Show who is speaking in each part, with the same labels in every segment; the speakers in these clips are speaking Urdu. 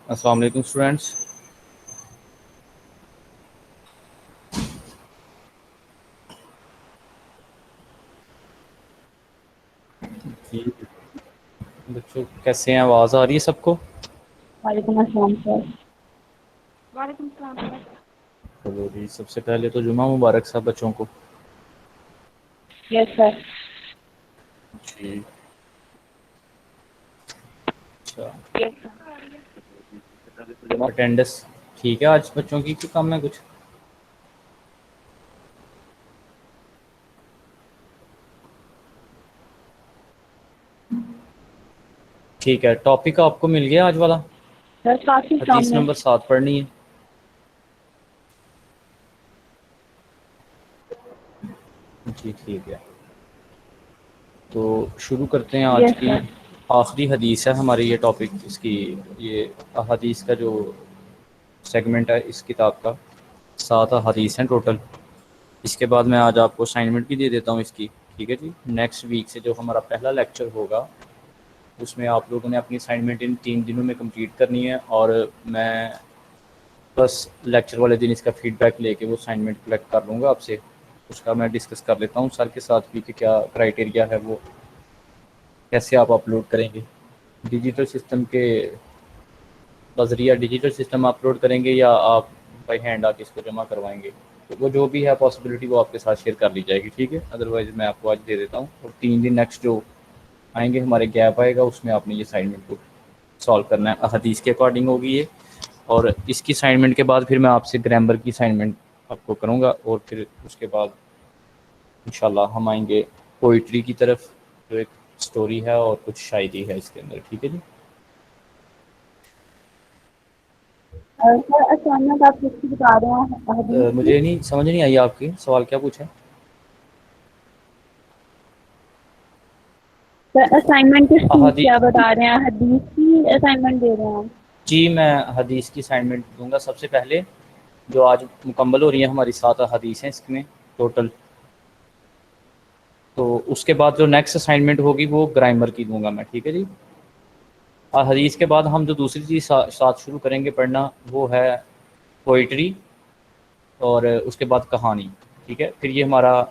Speaker 1: السلام علیکم اسٹوڈینٹس. جی بچوں کیسے ہیں؟ آواز آ رہی ہے سب کو؟
Speaker 2: وعلیکم السلام سر. وعلیکم السلام سر.
Speaker 1: چلو جی، سب سے پہلے تو جمعہ مبارک صاحب بچوں کو.
Speaker 2: یس سر.
Speaker 1: جی اچھا،
Speaker 2: یس
Speaker 1: اٹینڈنس ٹھیک ہے آج بچوں کی کہ کم ہے کچھ؟ ٹھیک ہے، ٹاپک آپ کو مل گیا آج والا.
Speaker 2: سر کافی
Speaker 1: حدیث
Speaker 2: کم ہے.
Speaker 1: نمبر 7 پڑھنی ہے. جی ٹھیک ہے، تو شروع کرتے ہیں. آج
Speaker 2: یس
Speaker 1: کی
Speaker 2: سر.
Speaker 1: آخری حدیث ہے ہماری یہ ٹاپک، اس کی یہ حدیث کا جو سیگمنٹ ہے اس کتاب کا 7 حدیث ہیں ٹوٹل. اس کے بعد میں آج آپ کو اسائنمنٹ بھی دے دیتا ہوں اس کی. ٹھیک ہے جی، نیکسٹ ویک سے جو ہمارا پہلا لیکچر ہوگا اس میں آپ لوگوں نے اپنی اسائنمنٹ ان 3 دنوں میں کمپلیٹ کرنی ہے، اور میں بس لیکچر والے دن اس کا فیڈ بیک لے کے وہ اسائنمنٹ کلیکٹ کر لوں گا آپ سے. اس کا میں ڈسکس کر لیتا ہوں سر کے ساتھ بھی کہ کیا کرائیٹیریا ہے، وہ کیسے آپ اپلوڈ کریں گے. ڈیجیٹل سسٹم کے بذریعہ ڈیجیٹل سسٹم اپلوڈ کریں گے یا آپ بائی ہینڈ آ کے اس کو جمع کروائیں گے. تو وہ جو بھی ہے پاسبلٹی وہ آپ کے ساتھ شیئر کر لی جائے گی. ٹھیک ہے، ادروائز میں آپ کو آج دے دیتا ہوں، اور 3 دن نیکسٹ جو آئیں گے ہمارے گیپ آئے گا اس میں آپ نے یہ اسائنمنٹ کو سالو کرنا ہے. حدیث کے اکارڈنگ ہوگی یہ. اور اس کی اسائنمنٹ کے بعد پھر میں آپ سے گرامر کی اسائنمنٹ آپ کو کروں گا، اور پھر اس کے بعد انشاءاللہ ہم آئیں گے پوئٹری کی طرف، جو ایک سٹوری ہے اور کچھ شاعری ہے اس کے اندر. ٹھیک ہے جی.
Speaker 2: سر اچانک آپ کس کی بتا رہے ہیں حدیث کی؟
Speaker 1: مجھے نہیں سمجھ نہیں آئی آپ کی سوال کیا پوچھا.
Speaker 2: سر اسائنمنٹ کس چیز
Speaker 1: احادیث
Speaker 2: کیا بتا رہے ہیں؟ حدیث کی اسائنمنٹ دے رہے ہیں آپ؟
Speaker 1: جی میں حدیث کی اسائنمنٹ دوں گا سب سے پہلے، جو آج مکمل ہو رہی ہیں ہماری 7 حدیث ہیں اس میں ٹوٹل. تو اس کے بعد جو نیکسٹ اسائنمنٹ ہوگی وہ گرامر کی دوں گا میں. ٹھیک ہے جی. اور حدیث کے بعد ہم جو دوسری چیز ساتھ شروع کریں گے پڑھنا وہ ہے پوئٹری، اور اس کے بعد کہانی. ٹھیک ہے، پھر یہ ہمارا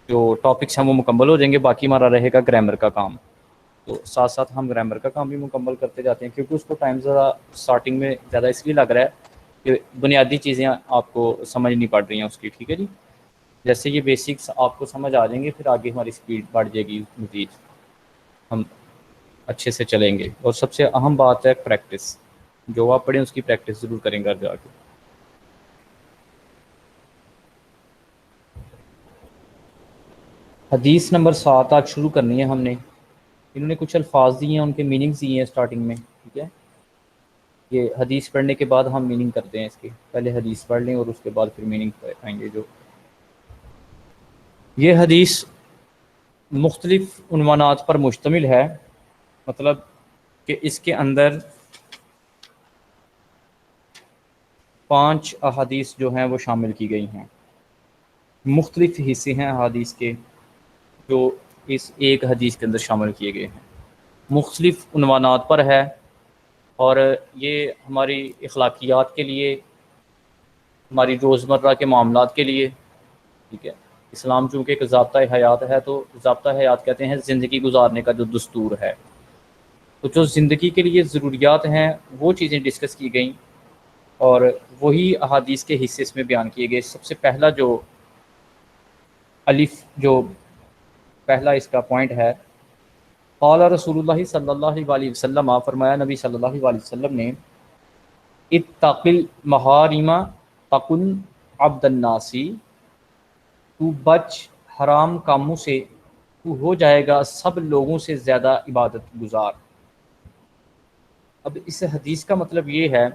Speaker 1: جو ٹاپکس ہیں وہ مکمل ہو جائیں گے. باقی ہمارا رہے گا گرامر کا کام. تو ساتھ ساتھ ہم گرامر کا کام بھی مکمل کرتے جاتے ہیں، کیونکہ اس کو ٹائم ذرا اسٹارٹنگ میں زیادہ اس لیے لگ رہا ہے کہ بنیادی چیزیں آپ کو سمجھ نہیں پڑ رہی ہیں اس کی. ٹھیک ہے جی. جیسے یہ بیسکس آپ کو سمجھ آ جائیں گے پھر آگے ہماری اسپیڈ بڑھ جائے گی مزید، ہم اچھے سے چلیں گے. اور سب سے اہم بات ہے پریکٹس، جو آپ پڑھیں اس کی پریکٹس ضرور کریں گے جا کے. حدیث نمبر 7 آج شروع کرنی ہے ہم نے. انہوں نے کچھ الفاظ دیے ہیں، ان کے میننگز دیے ہیں اسٹارٹنگ میں. ٹھیک ہے، یہ حدیث پڑھنے کے بعد ہم میننگ کرتے ہیں اس کے. پہلے حدیث پڑھ لیں اور اس کے بعد پھر میننگ آئیں گے. جو یہ حدیث مختلف عنوانات پر مشتمل ہے، مطلب کہ اس کے اندر 5 احادیث جو ہیں وہ شامل کی گئی ہیں. مختلف حصے ہیں احادیث کے جو اس ایک حدیث کے اندر شامل کیے گئے ہیں. مختلف عنوانات پر ہے، اور یہ ہماری اخلاقیات کے لیے، ہماری روزمرہ کے معاملات کے لیے. ٹھیک ہے، اسلام چونکہ ایک ضابطۂ حیات ہے، تو ضابطۂ حیات کہتے ہیں زندگی گزارنے کا جو دستور ہے. تو جو زندگی کے لیے ضروریات ہیں وہ چیزیں ڈسکس کی گئیں، اور وہی احادیث کے حصے اس میں بیان کیے گئے. سب سے پہلا جو الف، جو پہلا اس کا پوائنٹ ہے، قال رسول اللہ صلی اللہ علیہ وسلم، فرمایا نبی صلی اللہ علیہ وسلم نے، اتق المحارم تکن عبد الناس، تو بچ حرام کاموں سے، تو ہو جائے گا سب لوگوں سے زیادہ عبادت گزار. اب اس حدیث کا مطلب یہ ہے،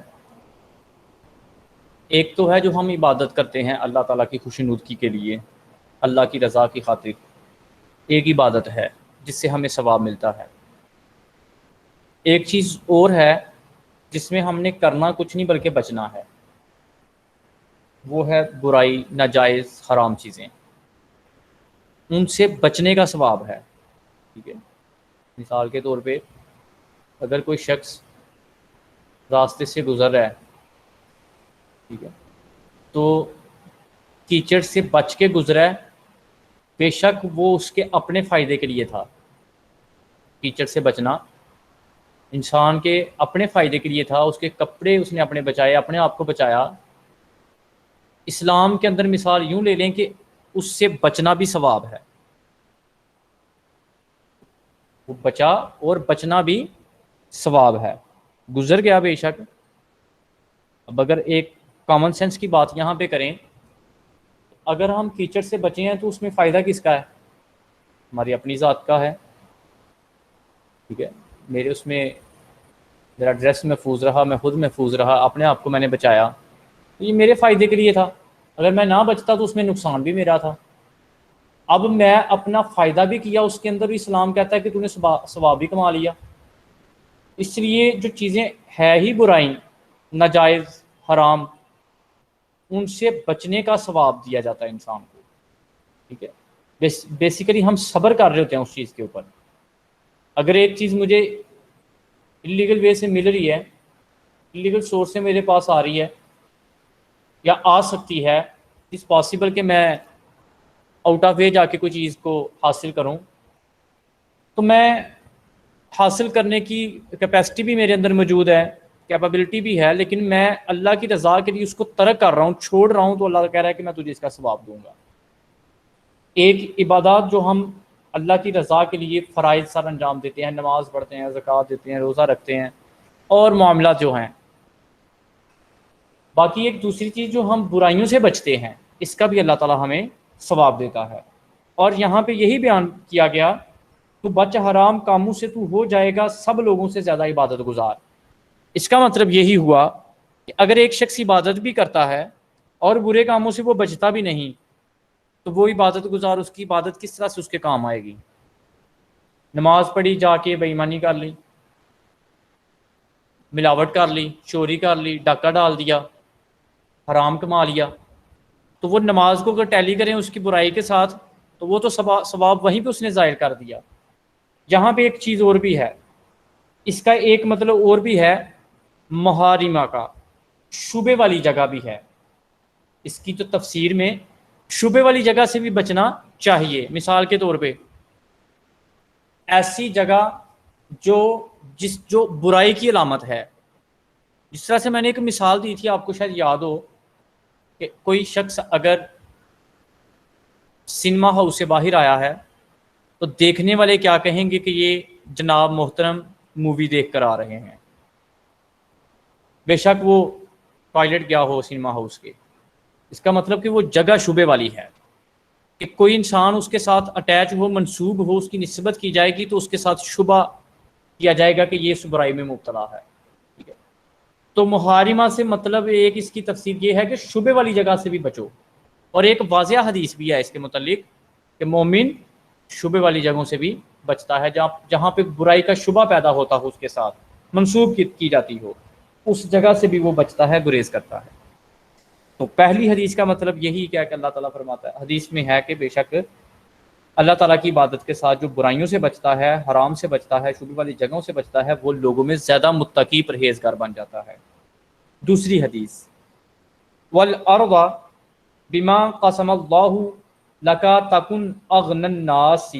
Speaker 1: ایک تو ہے جو ہم عبادت کرتے ہیں اللہ تعالیٰ کی خوشنودگی کے لیے، اللہ کی رضا کی خاطر، ایک عبادت ہے جس سے ہمیں ثواب ملتا ہے. ایک چیز اور ہے جس میں ہم نے کرنا کچھ نہیں بلکہ بچنا ہے، وہ ہے برائی، ناجائز، حرام چیزیں، ان سے بچنے کا ثواب ہے. ٹھیک ہے، مثال کے طور پہ اگر کوئی شخص راستے سے گزر رہا ہے، ٹھیک ہے، تو کیچڑ سے بچ کے گزرا ہے، بے شک وہ اس کے اپنے فائدے کے لیے تھا۔ کیچڑ سے بچنا انسان کے اپنے فائدے کے لیے تھا، اس کے کپڑے اس نے اپنے بچائے، اپنے آپ کو بچایا۔ اسلام کے اندر مثال یوں لے لیں کہ اس سے بچنا بھی ثواب ہے، وہ بچا اور بچنا بھی ثواب ہے، گزر گیا بے شک۔ اب اگر ایک کامن سینس کی بات یہاں پہ کریں، اگر ہم کیچڑ سے بچے ہیں تو اس میں فائدہ کس کا ہے؟ ہماری اپنی ذات کا ہے، ٹھیک ہے، میرے اس میں میرا ڈریس محفوظ رہا، میں خود محفوظ رہا، اپنے آپ کو میں نے بچایا، تو یہ میرے فائدے کے لیے تھا۔ اگر میں نہ بچتا تو اس میں نقصان بھی میرا تھا۔ اب میں اپنا فائدہ بھی کیا، اس کے اندر بھی اسلام کہتا ہے کہ تو نے ثواب بھی کما لیا۔ اس لیے جو چیزیں ہے ہی برائی، ناجائز، حرام، ان سے بچنے کا ثواب دیا جاتا ہے انسان کو، ٹھیک ہے۔ بیسیکلی ہم صبر کر رہے ہوتے ہیں اس چیز کے اوپر۔ اگر ایک چیز مجھے انلیگل وے سے مل رہی ہے، انلیگل سورس سے میرے پاس آ رہی ہے یا آ سکتی ہے، اٹس پاسبل کہ میں آؤٹ آف وے جا کے کوئی چیز کو حاصل کروں، تو میں حاصل کرنے کی کیپیسٹی بھی میرے اندر موجود ہے، کیپیبلٹی بھی ہے، لیکن میں اللہ کی رضا کے لیے اس کو ترک کر رہا ہوں، چھوڑ رہا ہوں، تو اللہ کہہ رہا ہے کہ میں تجھے اس کا ثواب دوں گا۔ ایک عبادات جو ہم اللہ کی رضا کے لیے فرائض سر انجام دیتے ہیں، نماز پڑھتے ہیں، زکوٰۃ دیتے ہیں، روزہ رکھتے ہیں، اور معاملات جو ہیں، باقی ایک دوسری چیز جو ہم برائیوں سے بچتے ہیں، اس کا بھی اللہ تعالیٰ ہمیں ثواب دیتا ہے۔ اور یہاں پہ یہی بیان کیا گیا، تو بچ حرام کاموں سے تو ہو جائے گا سب لوگوں سے زیادہ عبادت گزار۔ اس کا مطلب یہی ہوا کہ اگر ایک شخص عبادت بھی کرتا ہے اور برے کاموں سے وہ بچتا بھی نہیں، تو وہ عبادت گزار، اس کی عبادت کس طرح سے اس کے کام آئے گی؟ نماز پڑھی، جا کے بے ایمانی کر لی، ملاوٹ کر لی، چوری کر لی، ڈاکہ ڈال دیا، حرام کما لیا، تو وہ نماز کو اگر ٹیلی کریں اس کی برائی کے ساتھ، تو وہ تو ثواب وہیں پہ اس نے ظاہر کر دیا۔ یہاں پہ ایک چیز اور بھی ہے، اس کا ایک مطلب اور بھی ہے، محارمہ کا، شبے والی جگہ بھی ہے۔ اس کی تو تفسیر میں شبے والی جگہ سے بھی بچنا چاہیے۔ مثال کے طور پہ ایسی جگہ جو برائی کی علامت ہے، جس طرح سے میں نے ایک مثال دی تھی، آپ کو شاید یاد ہو کہ کوئی شخص اگر سنیما ہاؤس سے باہر آیا ہے تو دیکھنے والے کیا کہیں گے کہ یہ جناب محترم مووی دیکھ کر آ رہے ہیں، بے شک وہ ٹوائلٹ گیا ہو سنیما ہاؤس کے۔ اس کا مطلب کہ وہ جگہ شبے والی ہے، کہ کوئی انسان اس کے ساتھ اٹیچ ہو، منسوب ہو، اس کی نسبت کی جائے گی تو اس کے ساتھ شبہ کیا جائے گا کہ یہ اس برائی میں مبتلا ہے، ٹھیک ہے۔ تو محارمہ سے مطلب ایک اس کی تفسیر یہ ہے کہ شبے والی جگہ سے بھی بچو، اور ایک واضح حدیث بھی ہے اس کے متعلق کہ مومن شبے والی جگہوں سے بھی بچتا ہے، جہاں پہ برائی کا شبہ پیدا ہوتا ہو، اس کے ساتھ منسوب کی جاتی ہو، اس جگہ سے بھی وہ بچتا ہے، گریز کرتا ہے۔ تو پہلی حدیث کا مطلب یہی کیا کہ اللہ تعالیٰ فرماتا ہے، حدیث میں ہے کہ بے شک اللہ تعالیٰ کی عبادت کے ساتھ جو برائیوں سے بچتا ہے، حرام سے بچتا ہے، شبہ والی جگہوں سے بچتا ہے، وہ لوگوں میں زیادہ متقی پرہیزگار بن جاتا ہے۔ دوسری حدیث، والارض بما قسم اللہ لکا تکن اغنى الناس،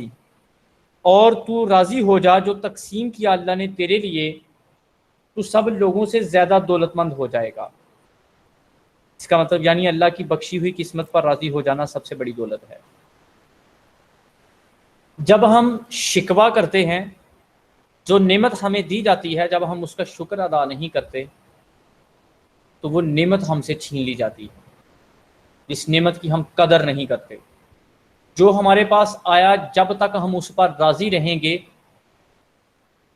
Speaker 1: اور تو راضی ہو جا جو تقسیم کیا اللہ نے تیرے لیے، تو سب لوگوں سے زیادہ دولت مند ہو جائے گا۔ اس کا مطلب یعنی اللہ کی بخشی ہوئی قسمت پر راضی ہو جانا سب سے بڑی دولت ہے۔ جب ہم شکوہ کرتے ہیں، جو نعمت ہمیں دی جاتی ہے، جب ہم اس کا شکر ادا نہیں کرتے تو وہ نعمت ہم سے چھین لی جاتی ہے، اس نعمت کی ہم قدر نہیں کرتے۔ جو ہمارے پاس آیا، جب تک ہم اس پر راضی رہیں گے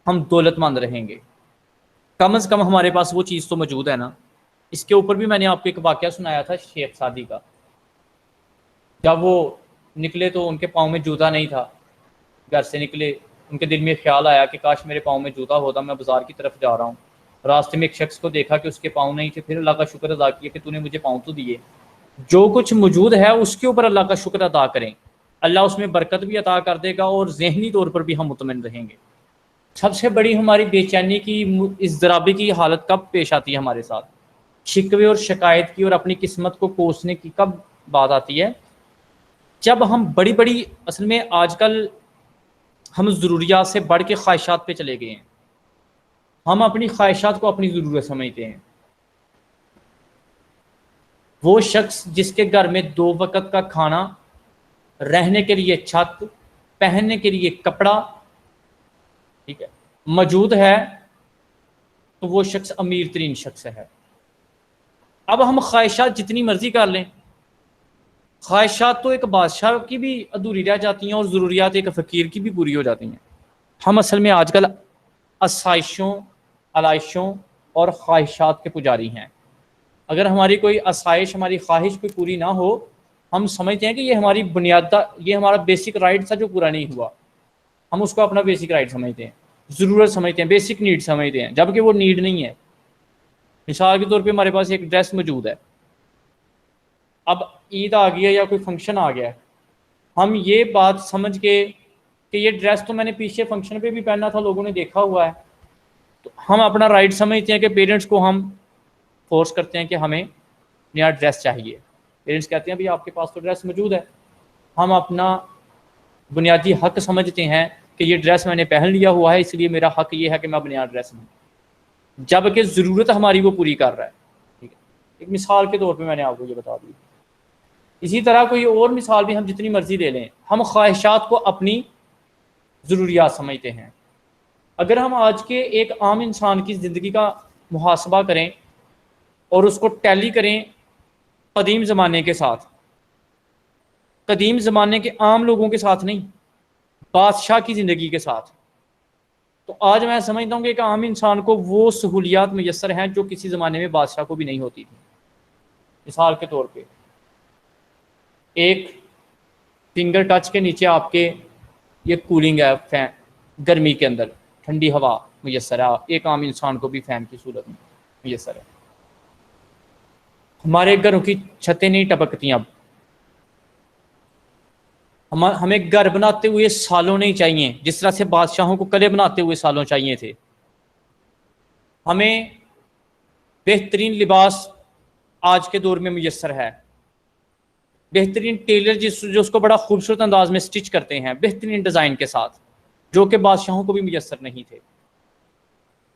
Speaker 1: ہم دولت مند رہیں گے، کم از کم ہمارے پاس وہ چیز تو موجود ہے نا۔ اس کے اوپر بھی میں نے آپ کو ایک واقعہ سنایا تھا شیخ سعدی کا، جب وہ نکلے تو ان کے پاؤں میں جوتا نہیں تھا، گھر سے نکلے، ان کے دل میں خیال آیا کہ کاش میرے پاؤں میں جوتا ہوتا، میں بازار کی طرف جا رہا ہوں، راستے میں ایک شخص کو دیکھا کہ اس کے پاؤں نہیں تھے، پھر اللہ کا شکر ادا کیا کہ تو نے مجھے پاؤں تو دیے۔ جو کچھ موجود ہے اس کے اوپر اللہ کا شکر ادا کریں، اللہ اس میں برکت بھی عطا کر دے گا، اور ذہنی طور پر بھی ہم مطمئن رہیں گے۔ سب سے بڑی ہماری بے چینی کی اضطرابی کی حالت کب پیش آتی ہے ہمارے ساتھ؟ شکوے اور شکایت کی اور اپنی قسمت کو کوسنے کی کب بات آتی ہے؟ جب ہم بڑی بڑی، اصل میں آج کل ہم ضروریات سے بڑھ کے خواہشات پہ چلے گئے ہیں. ہم اپنی خواہشات کو اپنی ضرورت سمجھتے ہیں. وہ شخص جس کے گھر میں 2 وقت کا کھانا، رہنے کے لیے چھت، پہننے کے لیے کپڑا، ٹھیک ہے، موجود ہے، تو وہ شخص امیر ترین شخص ہے. اب ہم خواہشات جتنی مرضی کر لیں، خواہشات تو ایک بادشاہ کی بھی ادھوری رہ جاتی ہیں اور ضروریات ایک فقیر کی بھی پوری ہو جاتی ہیں. ہم اصل میں آج کل آسائشوں، علائشوں اور خواہشات کے پجاری ہیں. اگر ہماری کوئی آسائش، ہماری خواہش کوئی پوری نہ ہو، ہم سمجھتے ہیں کہ یہ ہماری یہ ہمارا بیسک رائٹ تھا جو پورا نہیں ہوا. ہم اس کو اپنا بیسک رائٹ سمجھتے ہیں، ضرورت سمجھتے ہیں، بیسک نیڈ سمجھتے ہیں، جبکہ وہ نیڈ نہیں ہے. مثال کے طور پہ ہمارے پاس ایک ڈریس موجود ہے. اب عید آ گئی ہے یا کوئی فنکشن آ گیا ہے، ہم یہ بات سمجھ کے کہ یہ ڈریس تو میں نے پیچھے فنکشن پہ بھی پہنا تھا، لوگوں نے دیکھا ہوا ہے، تو ہم اپنا رائٹ سمجھتے ہیں کہ پیرنٹس کو ہم فورس کرتے ہیں کہ ہمیں نیا ڈریس چاہیے. پیرنٹس کہتے ہیں بھائی آپ کے پاس تو ڈریس موجود ہے. ہم اپنا بنیادی حق سمجھتے ہیں کہ یہ ڈریس میں نے پہن لیا ہوا ہے، اس لیے میرا حق یہ ہے کہ میں اب نیا ڈریس لوں، جبکہ ضرورت ہماری وہ پوری کر رہا ہے. ٹھیک ہے، ایک مثال کے طور پہ میں نے آپ کو یہ بتا دی. اسی طرح کوئی اور مثال بھی ہم جتنی مرضی لے لیں، ہم خواہشات کو اپنی ضروریات سمجھتے ہیں. اگر ہم آج کے ایک عام انسان کی زندگی کا محاسبہ کریں اور اس کو ٹیلی کریں قدیم زمانے کے ساتھ، قدیم زمانے کے عام لوگوں کے ساتھ نہیں، بادشاہ کی زندگی کے ساتھ، تو آج میں سمجھتا ہوں کہ ایک عام انسان کو وہ سہولیات میسر ہیں جو کسی زمانے میں بادشاہ کو بھی نہیں ہوتی تھی. مثال کے طور پہ ایک فنگر ٹچ کے نیچے آپ کے یہ کولنگ ہے، فین، گرمی کے اندر ٹھنڈی ہوا میسر ہے، ایک عام انسان کو بھی فین کی صورت میں میسر ہے. ہمارے گھروں کی چھتیں نہیں ٹپکتی. اب ہمیں گھر بناتے ہوئے سالوں نہیں چاہیے جس طرح سے بادشاہوں کو قلعے بناتے ہوئے سالوں چاہیے تھے. ہمیں بہترین لباس آج کے دور میں میسر ہے. بہترین ٹیلر جو اس کو بڑا خوبصورت انداز میں سٹچ کرتے ہیں بہترین ڈیزائن کے ساتھ، جو کہ بادشاہوں کو بھی میسر نہیں تھے.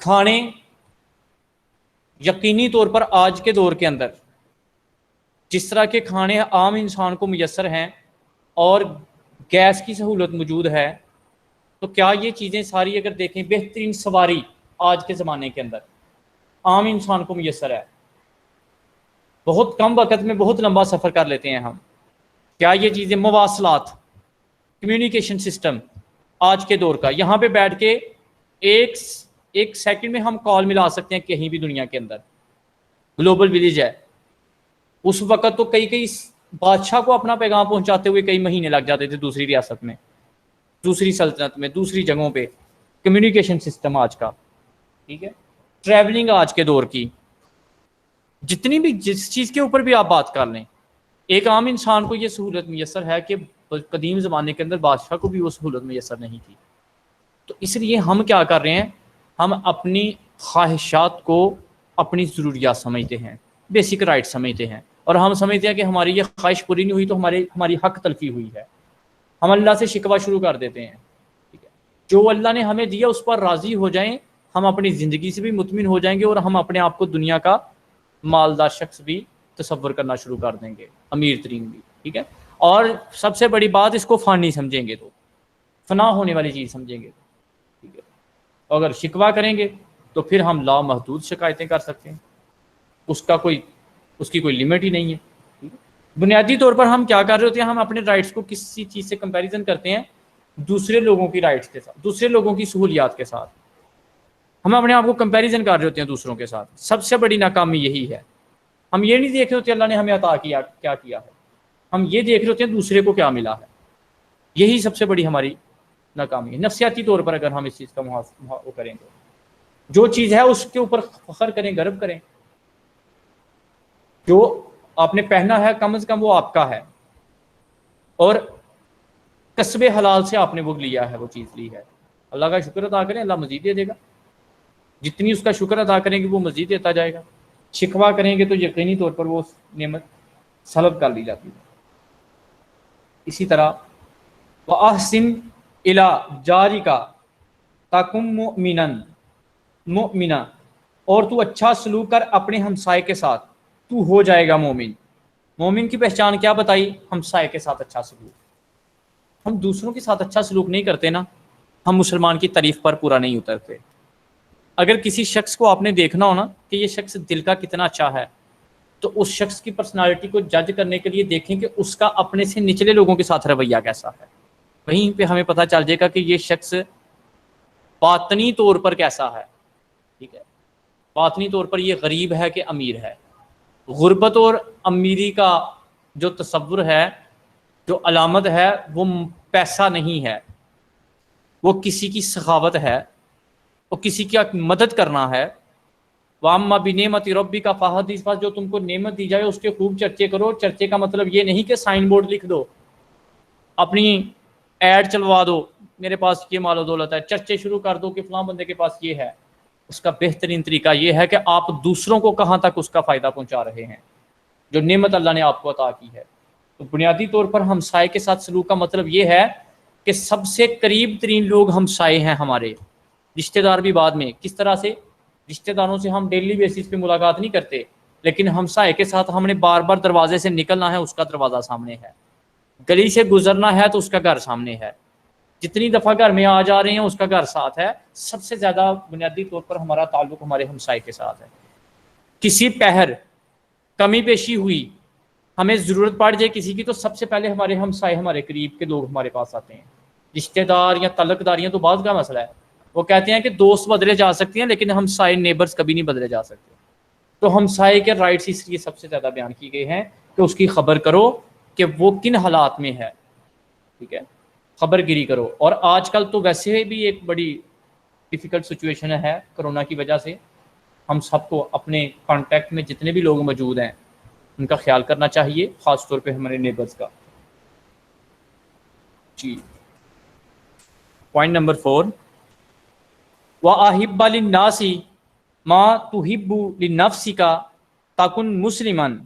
Speaker 1: کھانے یقینی طور پر آج کے دور کے اندر جس طرح کے کھانے عام انسان کو میسر ہیں اور گیس کی سہولت موجود ہے، تو کیا یہ چیزیں ساری اگر دیکھیں، بہترین سواری آج کے زمانے کے اندر عام انسان کو میسر ہے. بہت کم وقت میں بہت لمبا سفر کر لیتے ہیں ہم. کیا یہ چیزیں، مواصلات، کمیونیکیشن سسٹم آج کے دور کا، یہاں پہ بیٹھ کے ایک سیکنڈ میں ہم کال ملا سکتے ہیں کہیں بھی دنیا کے اندر. گلوبل ولیج ہے. اس وقت تو کئی بادشاہ کو اپنا پیغام پہنچاتے ہوئے کئی مہینے لگ جاتے تھے دوسری ریاست میں، دوسری سلطنت میں، دوسری جگہوں پہ. کمیونیکیشن سسٹم آج کا، ٹھیک ہے، ٹریولنگ آج کے دور کی، جتنی بھی جس چیز کے اوپر بھی آپ بات کر لیں، ایک عام انسان کو یہ سہولت میسر ہے کہ قدیم زمانے کے اندر بادشاہ کو بھی وہ سہولت میسر نہیں تھی. تو اس لیے ہم کیا کر رہے ہیں، ہم اپنی خواہشات کو اپنی ضروریات سمجھتے ہیں، بیسک رائٹ سمجھتے ہیں، اور ہم سمجھتے ہیں کہ ہماری یہ خواہش پوری نہیں ہوئی تو ہماری حق تلفی ہوئی ہے. ہم اللہ سے شکوہ شروع کر دیتے ہیں. ٹھیک ہے، جو اللہ نے ہمیں دیا اس پر راضی ہو جائیں، ہم اپنی زندگی سے بھی مطمئن ہو جائیں گے اور ہم اپنے آپ کو دنیا کا مالدار شخص بھی تصور کرنا شروع کر دیں گے، امیر ترین بھی. ٹھیک ہے، اور سب سے بڑی بات، اس کو فانی سمجھیں گے تو فنا ہونے والی چیز سمجھیں گے. ٹھیک ہے، اگر شکوہ کریں گے تو پھر ہم لامحدود شکایتیں کر سکتے ہیں، اس کی کوئی لمٹ ہی نہیں ہے. بنیادی طور پر ہم کیا کر رہے ہوتے ہیں، ہم اپنے رائٹس کو کسی چیز سے کمپیریزن کرتے ہیں دوسرے لوگوں کی رائٹس کے ساتھ، دوسرے لوگوں کی سہولیات کے ساتھ. ہم اپنے آپ کو کمپیریزن کر رہے ہوتے ہیں دوسروں کے ساتھ. سب سے بڑی ناکامی یہی ہے. ہم یہ نہیں دیکھ رہے ہوتے اللہ نے ہمیں عطا کیا کیا ہے، ہم یہ دیکھ رہے ہوتے ہیں دوسرے کو کیا ملا ہے. یہی سب سے بڑی ہماری ناکامی ہے. نفسیاتی طور پر اگر ہم اس چیز کا محاسبہ کریں تو جو چیز ہے اس کے اوپر فخر کریں، گرو کریں. جو آپ نے پہنا ہے کم از کم وہ آپ کا ہے، اور کسب حلال سے آپ نے وہ لیا ہے، وہ چیز لی ہے. اللہ کا شکر ادا کریں، اللہ مزید دے دے گا، جتنی اس کا شکر ادا کریں گے وہ مزید دیتا جائے گا، شکوہ کریں گے تو یقینی طور پر وہ نعمت سلب کر لی جاتی ہے۔ اسی طرح وَأَحْسِنْ إِلَىٰ جَارِكَ تَكُن مُؤْمِنًا، اور تو اچھا سلوک کر اپنے ہمسائے کے ساتھ، تو ہو جائے گا مومن۔ مومن کی پہچان کیا بتائی؟ ہمسائے کے ساتھ اچھا سلوک۔ ہم دوسروں کے ساتھ اچھا سلوک نہیں کرتے نا، ہم مسلمان کی تعریف پر پورا نہیں اترتے۔ اگر کسی شخص کو آپ نے دیکھنا ہو نا کہ یہ شخص دل کا کتنا اچھا ہے، تو اس شخص کی پرسنالٹی کو جج کرنے کے لیے دیکھیں کہ اس کا اپنے سے نچلے لوگوں کے ساتھ رویہ کیسا ہے، وہیں پہ ہمیں پتہ چل جائے گا کہ یہ شخص باطنی طور پر کیسا ہے۔ ٹھیک ہے، باطنی طور پر یہ غریب ہے کہ امیر ہے۔ غربت اور امیری کا جو تصور ہے، جو علامت ہے، وہ پیسہ نہیں ہے، وہ کسی کی سخاوت ہے، وہ کسی کی مدد کرنا ہے۔ وَأَمَّا بِنِعْمَةِ رَبِّكَ فَحَدِّثْ، بس جو تم کو نعمت دی جائے اس کے خوب چرچے کرو۔ چرچے کا مطلب یہ نہیں کہ سائن بورڈ لکھ دو، اپنی ایڈ چلوا دو، میرے پاس یہ مال و دولت ہے، چرچے شروع کر دو کہ فلاں بندے کے پاس یہ ہے۔ اس کا بہترین طریقہ یہ ہے کہ آپ دوسروں کو کہاں تک اس کا فائدہ پہنچا رہے ہیں، جو نعمت اللہ نے آپ کو عطا کی ہے۔ تو بنیادی طور پر ہمسائے کے ساتھ سلوک کا مطلب یہ ہے کہ سب سے قریب ترین لوگ ہمسائے ہیں ہمارے، رشتہ دار بھی بعد میں۔ کس طرح سے؟ رشتہ داروں سے ہم ڈیلی بیسس پہ ملاقات نہیں کرتے، لیکن ہمسائے کے ساتھ ہم نے بار بار دروازے سے نکلنا ہے، اس کا دروازہ سامنے ہے، گلی سے گزرنا ہے تو اس کا گھر سامنے ہے، جتنی دفعہ گھر میں آ جا رہے ہیں اس کا گھر ساتھ ہے۔ سب سے زیادہ بنیادی طور پر ہمارا تعلق ہمارے ہمسائے کے ساتھ ہے۔ کسی پہر کمی بیشی ہوئی، ہمیں ضرورت پڑ جائے کسی کی، تو سب سے پہلے ہمارے ہمسائے، ہمارے قریب کے لوگ ہمارے پاس آتے ہیں۔ رشتہ دار یا تعلق داریاں تو بعض کا مسئلہ ہے، وہ کہتے ہیں کہ دوست بدلے جا سکتے ہیں لیکن ہمسائے نیبرز کبھی نہیں بدلے جا سکتے۔ تو ہمسائے کے رائٹس اس لیے سب سے زیادہ بیان کی گئے ہیں کہ اس کی خبر کرو کہ وہ کن حالات میں ہے۔ ٹھیک ہے، خبر گیری کرو۔ اور آج کل تو ویسے بھی ایک بڑی ڈیفیکلٹ سچویشن ہے کرونا کی وجہ سے، ہم سب کو اپنے کانٹیکٹ میں جتنے بھی لوگ موجود ہیں ان کا خیال کرنا چاہیے، خاص طور پہ ہمارے نیبرز کا۔ جی، پوائنٹ نمبر 4، وَأَحِبَّ لِلنَّاسِ مَا تُحِبُّ لِنَفْسِكَ تَكُن مُسْلِمًا،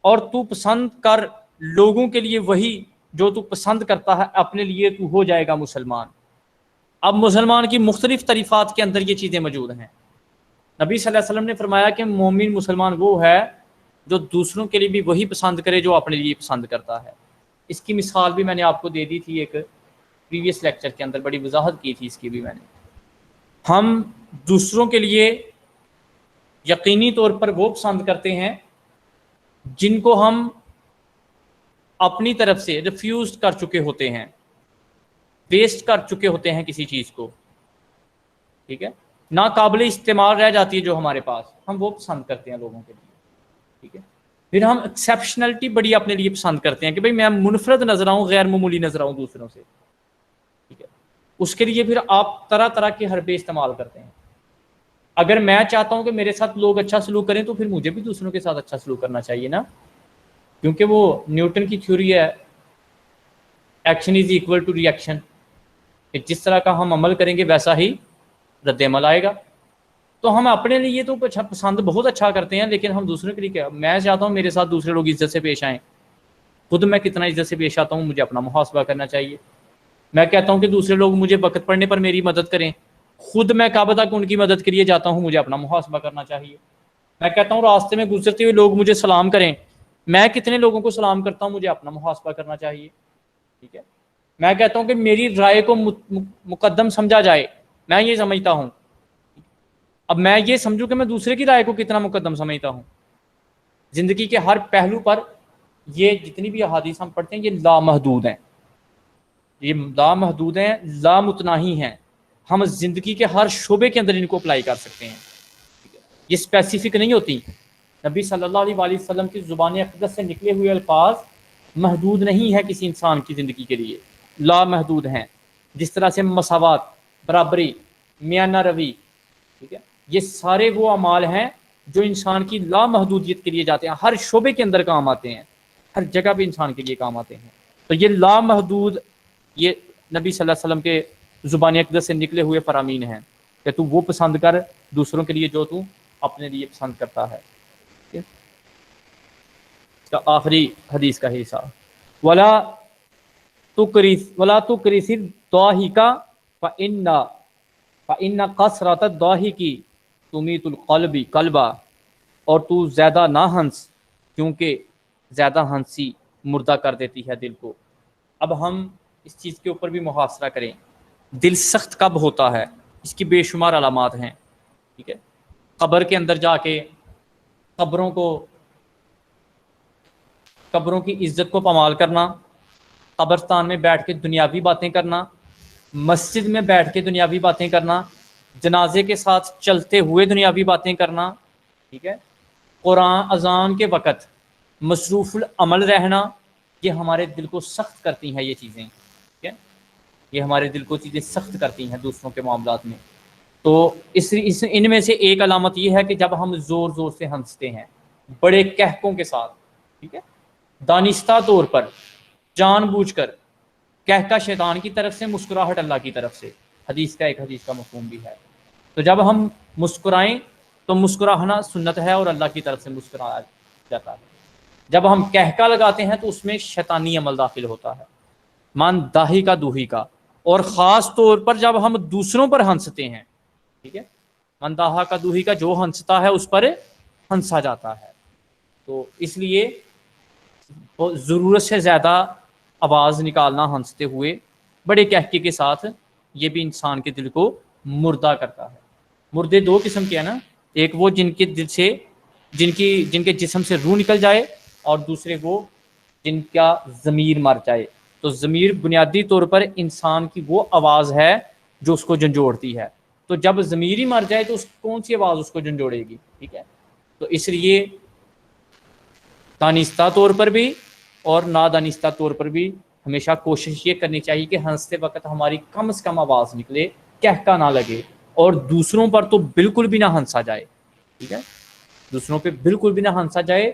Speaker 1: اور تو پسند کر لوگوں کے لیے وہی جو تو پسند کرتا ہے اپنے لیے، تو ہو جائے گا مسلمان۔ اب مسلمان کی مختلف طریقات کے اندر یہ چیزیں موجود ہیں۔ نبی صلی اللہ علیہ وسلم نے فرمایا کہ مومن مسلمان وہ ہے جو دوسروں کے لیے بھی وہی پسند کرے جو اپنے لیے پسند کرتا ہے۔ اس کی مثال بھی میں نے آپ کو دے دی تھی ایک پریویس لیکچر کے اندر، بڑی وضاحت کی تھی اس کی بھی میں نے۔ ہم دوسروں کے لیے یقینی طور پر وہ پسند کرتے ہیں جن کو ہم اپنی طرف سے ریفیوز کر چکے ہوتے ہیں، ویسٹ کر چکے ہوتے ہیں کسی چیز کو۔ ٹھیک ہے، ناقابل استعمال رہ جاتی ہے جو ہمارے پاس، ہم وہ پسند کرتے ہیں لوگوں کے لیے۔ ٹھیک ہے، پھر ہم ایکسیپشنلٹی بڑی اپنے لیے پسند کرتے ہیں کہ بھئی میں منفرد نظر آؤں، غیر معمولی نظر آؤں دوسروں سے۔ ٹھیک ہے، اس کے لیے پھر آپ طرح طرح کے حربے استعمال کرتے ہیں۔ اگر میں چاہتا ہوں کہ میرے ساتھ لوگ اچھا سلوک کریں تو پھر مجھے بھی دوسروں کے ساتھ اچھا سلوک کرنا چاہیے نا، کیونکہ وہ نیوٹن کی تھیوری ہے، action is equal to reaction, کہ جس طرح کا ہم عمل کریں گے ویسا ہی رد عمل آئے گا۔ تو ہم اپنے لیے تو اچھا پسند بہت اچھا کرتے ہیں، لیکن ہم دوسروں کے لیے کیا؟ میں چاہتا ہوں میرے ساتھ دوسرے لوگ عزت سے پیش آئیں، خود میں کتنا عزت سے پیش آتا ہوں مجھے اپنا محاسبہ کرنا چاہیے۔ میں کہتا ہوں کہ دوسرے لوگ مجھے وقت پڑنے پر میری مدد کریں، خود میں کب تک ان کی مدد کے لیے جاتا ہوں مجھے اپنا محاسبہ کرنا چاہیے۔ میں کہتا ہوں راستے میں گزرتے ہوئے لوگ مجھے سلام کریں، میں کتنے لوگوں کو سلام کرتا ہوں مجھے اپنا محاسبہ کرنا چاہیے۔ ٹھیک ہے، میں کہتا ہوں کہ میری رائے کو مقدم سمجھا جائے، میں یہ سمجھتا ہوں، اب میں یہ سمجھوں کہ میں دوسرے کی رائے کو کتنا مقدم سمجھتا ہوں۔ زندگی کے ہر پہلو پر یہ جتنی بھی احادیث ہم پڑھتے ہیں یہ لامحدود ہیں، یہ لامحدود ہیں، لامتناہی ہیں، ہم زندگی کے ہر شعبے کے اندر ان کو اپلائی کر سکتے ہیں۔ یہ اسپیسیفک نہیں ہوتی۔ نبی صلی اللہ علیہ وآلہ وسلم کی زبان اقدس سے نکلے ہوئے الفاظ محدود نہیں ہے کسی انسان کی زندگی کے لیے، لامحدود ہیں۔ جس طرح سے مساوات، برابری، میانہ روی، ٹھیک ہے، یہ سارے وہ اعمال ہیں جو انسان کی لامحدودیت کے لیے جاتے ہیں، ہر شعبے کے اندر کام آتے ہیں، ہر جگہ پہ انسان کے لیے کام آتے ہیں۔ تو یہ لامحدود، یہ نبی صلی اللہ علیہ وسلم کے زبان اقدس سے نکلے ہوئے فرامین ہیں کہ تو وہ پسند کر دوسروں کے لیے جو تو اپنے لیے پسند کرتا ہے. اس کا آخری حدیث کا حصہ ولا تکرث الضاحک فإن کثرۃ الضاحک تمیت قلبا، اور تو زیادہ نہ ہنس کیونکہ زیادہ ہنسی مردہ کر دیتی ہے دل کو. اب ہم اس چیز کے اوپر بھی محاصرہ کریں. دل سخت کب ہوتا ہے؟ اس کی بے شمار علامات ہیں. ٹھیک ہے، قبر کے اندر جا کے قبروں کی عزت کو پامال کرنا، قبرستان میں بیٹھ کے دنیاوی باتیں کرنا، مسجد میں بیٹھ کے دنیاوی باتیں کرنا، جنازے کے ساتھ چلتے ہوئے دنیاوی باتیں کرنا. ٹھیک ہے، قرآن اذان کے وقت مصروف العمل رہنا، یہ ہمارے دل کو سخت کرتی ہیں یہ چیزیں. ٹھیک ہے، یہ ہمارے دل کو چیزیں سخت کرتی ہیں دوسروں کے معاملات میں. تو ان میں سے ایک علامت یہ ہے کہ جب ہم زور زور سے ہنستے ہیں بڑے کہکوں کے ساتھ، ٹھیک ہے، دانستہ طور پر جان بوجھ کر، کہکا شیطان کی طرف سے، مسکراہٹ اللہ کی طرف سے. حدیث کا مفہوم بھی ہے. تو جب ہم مسکرائیں تو مسکراہنا سنت ہے اور اللہ کی طرف سے مسکرایا جاتا ہے. جب ہم کہکا لگاتے ہیں تو اس میں شیطانی عمل داخل ہوتا ہے، من داہی کا دوہی کا. اور خاص طور پر جب ہم دوسروں پر ہنستے ہیں، ٹھیک ہے، من داہا کا دوہی کا، جو ہنستا ہے اس پر ہنسا جاتا ہے. تو اس لیے ضرورت سے زیادہ آواز نکالنا ہنستے ہوئے بڑے کہکے کے ساتھ، یہ بھی انسان کے دل کو مردہ کرتا ہے. مردے دو قسم کے ہیں نا، ایک وہ جن کے دل سے جن کے جسم سے روح نکل جائے، اور دوسرے وہ جن کا ضمیر مر جائے. تو ضمیر بنیادی طور پر انسان کی وہ آواز ہے جو اس کو جھنجھوڑتی ہے. تو جب ضمیر ہی مر جائے تو کون سی آواز اس کو جھنجھوڑے گی؟ ٹھیک ہے، تو اس لیے دانستہ طور پر بھی اور نادانستہ طور پر بھی ہمیشہ کوشش یہ کرنی چاہیے کہ ہنستے وقت ہماری کم از کم آواز نکلے، کہکا نہ لگے، اور دوسروں پر تو بالکل بھی نہ ہنسا جائے. ٹھیک ہے، دوسروں پہ بالکل بھی نہ ہنسا جائے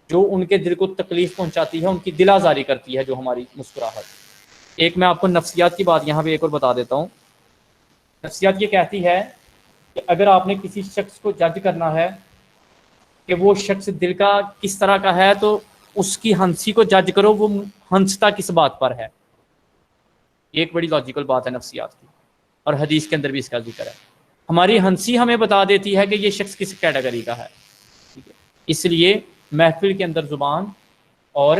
Speaker 1: جو ان کے دل کو تکلیف پہنچاتی ہے، ان کی دل آزاری کرتی ہے جو ہماری مسکراہٹ. ایک میں آپ کو نفسیات کی بات یہاں پہ ایک اور بتا دیتا ہوں. نفسیات یہ کہتی ہے کہ اگر آپ نے کسی شخص کو جج کرنا ہے کہ وہ شخص دل کا کس طرح کا ہے، تو اس کی ہنسی کو جج کرو، وہ ہنستا کس بات پر ہے. یہ ایک بڑی لاجیکل بات ہے نفسیات کی، اور حدیث کے اندر بھی اس کا ذکر ہے. ہماری ہنسی ہمیں بتا دیتی ہے کہ یہ شخص کس کیٹیگری کا ہے. ٹھیک ہے، اس لیے محفل کے اندر زبان، اور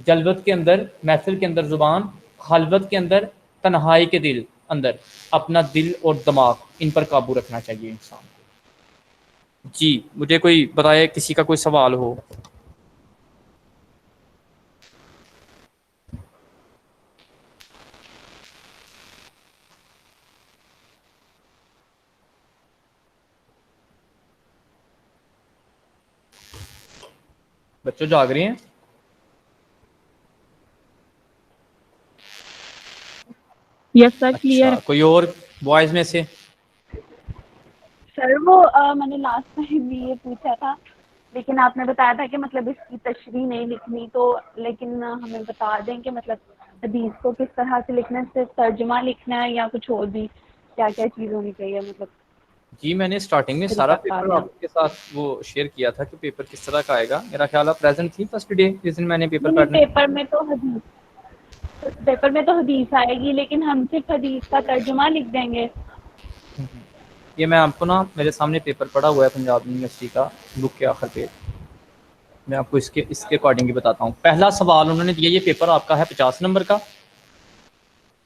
Speaker 1: جلوت کے اندر، محفل کے اندر زبان، خلوت کے اندر، تنہائی کے دل اندر اپنا دل اور دماغ ان پر قابو رکھنا چاہیے انسان کو. جی مجھے کوئی بتائے، کسی کا کوئی سوال ہو. بچوں جاگ رہے ہیں؟
Speaker 2: یس سر، کلیئر.
Speaker 1: اچھا، کوئی اور بوائز میں سے؟
Speaker 2: سر وہ میں نے لاسٹ ٹائم بھی یہ پوچھا تھا، لیکن آپ نے بتایا تھا کہ مطلب اس کی تشریح نہیں لکھنی، تو لیکن ہمیں بتا دیں کہ مطلب حدیث کو کس طرح سے لکھنا ہے، صرف ترجمہ لکھنا ہے یا کچھ اور بھی کیا کیا چیز ہونی چاہیے؟ مطلب
Speaker 1: جی میں نے اسٹارٹنگ میں سارا
Speaker 2: طریقہ کار
Speaker 1: پیپر
Speaker 2: میں.
Speaker 1: آپ کے ساتھ وہ شیئر کیا تھا کہ پیپر کس طرح کا آئے گا. میرا خیال آپ پریزنٹ تھی فرسٹ ڈے جس دن میں نے پیپر
Speaker 2: نہیں،
Speaker 1: پڑھنے.
Speaker 2: پیپر میں تو حدیث آئے گی، لیکن ہم صرف حدیث کا ترجمہ لکھ دیں گے.
Speaker 1: یہ میں آپ کو نا، میرے سامنے پیپر پڑا ہوا ہے پنجاب یونیورسٹی کا، بک کے آخر پہ میں آپ کو اس کے اکارڈنگ ہی بتاتا ہوں. پہلا سوال انہوں نے دیا، یہ پیپر آپ کا ہے 50 نمبر کا.